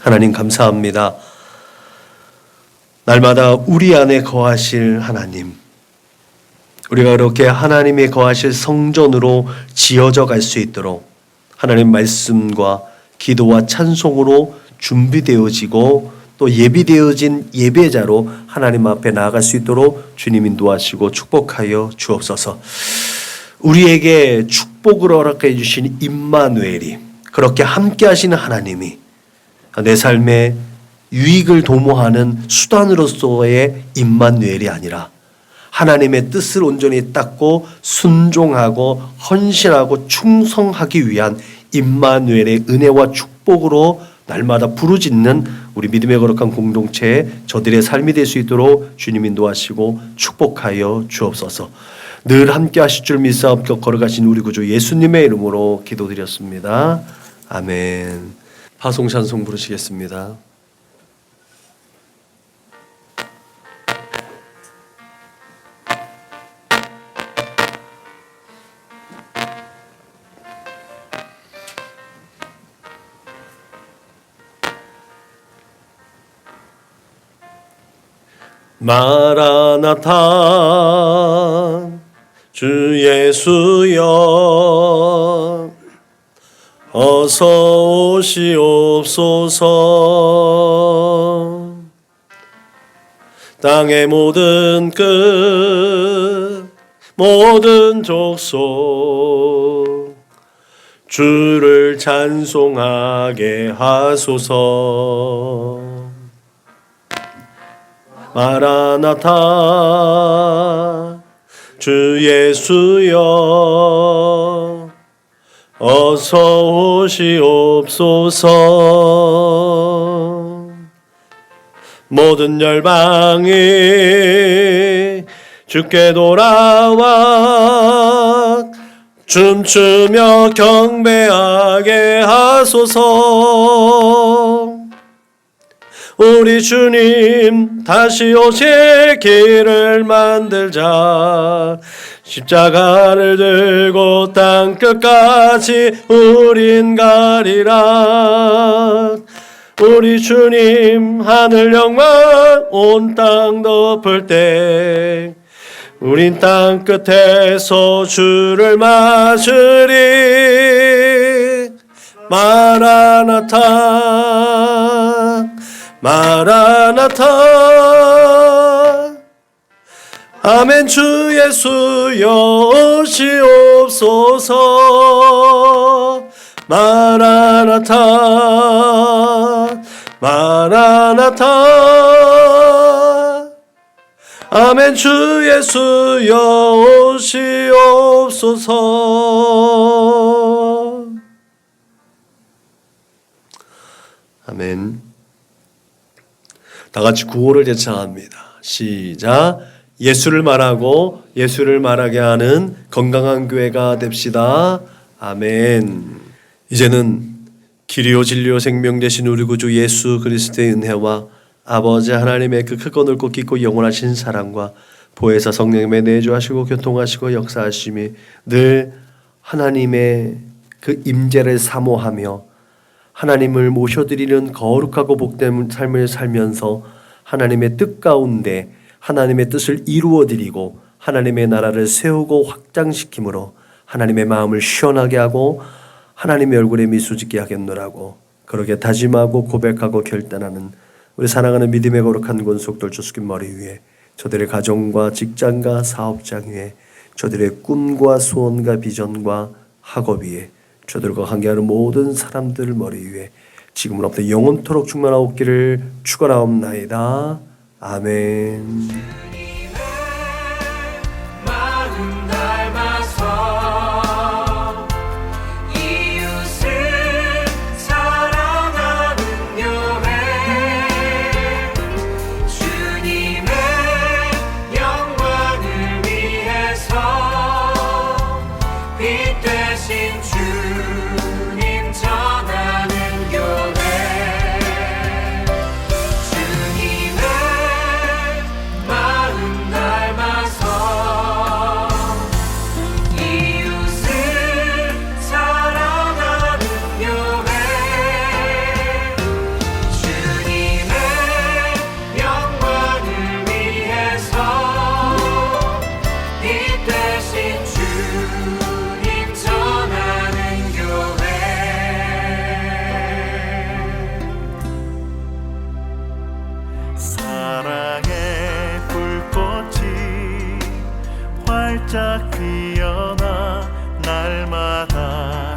하나님 감사합니다. 날마다 우리 안에 거하실 하나님, 우리가 그렇게 하나님의 거하실 성전으로 지어져 갈 수 있도록 하나님 말씀과 기도와 찬송으로 준비되어지고 또 예비되어진 예배자로 하나님 앞에 나아갈 수 있도록 주님 인도하시고 축복하여 주옵소서. 우리에게 축복을 허락해 주신 임마누엘이, 그렇게 함께 하시는 하나님이 내 삶에 유익을 도모하는 수단으로서의 임마누엘이 아니라 하나님의 뜻을 온전히 닦고 순종하고 헌신하고 충성하기 위한 임마누엘의 은혜와 축복으로 날마다 부르짖는 우리 믿음의 거룩한 공동체에 저들의 삶이 될 수 있도록 주님 인도하시고 축복하여 주옵소서. 늘 함께 하실 줄 믿사옵고 걸어가신 우리 구주 예수님의 이름으로 기도드렸습니다. 아멘. 파송찬송 부르시겠습니다. 마라나타 주 예수여 어서 오시옵소서. 땅의 모든 끝 모든 족속 주를 찬송하게 하소서. 마라나타 주 예수여 어서 오시옵소서. 모든 열방이 주께 돌아와 춤추며 경배하게 하소서. 우리 주님 다시 오실 길을 만들자. 십자가를 들고 땅끝까지 우린 가리라. 우리 주님 하늘 영광 온 땅 덮을 때 우린 땅끝에서 주를 맞으리. 마라나타 마라나타 아멘. 주 예수여 오시옵소서. 마라나타 마라나타 아멘. 주 예수여 오시옵소서. 아멘. 다 같이 구호를 제창합니다. 시작. 예수를 말하고 예수를 말하게 하는 건강한 교회가 됩시다. 아멘. 이제는 길이요 진리요 생명 되신 우리 구주 예수 그리스도의 은혜와 아버지 하나님의 그 크고 넓고 깊고 영원하신 사랑과 보혜사 성령님의 내주하시고 교통하시고 역사하심이 늘 하나님의 그 임재를 사모하며 하나님을 모셔드리는 거룩하고 복된 삶을 살면서 하나님의 뜻 가운데 하나님의 뜻을 이루어드리고 하나님의 나라를 세우고 확장시킴으로 하나님의 마음을 시원하게 하고 하나님의 얼굴에 미소 짓게 하겠노라고 그렇게 다짐하고 고백하고 결단하는 우리 사랑하는 믿음의 거룩한 권속들 주스킨 머리 위에 저들의 가정과 직장과 사업장 위에 저들의 꿈과 소원과 비전과 학업 위에 저들과 관계하는 모든 사람들 머리 위에 지금으로부터 영원토록 충만하옵기를 축원하옵나이다. 아멘. 사랑의 불꽃이 활짝 피어나 날마다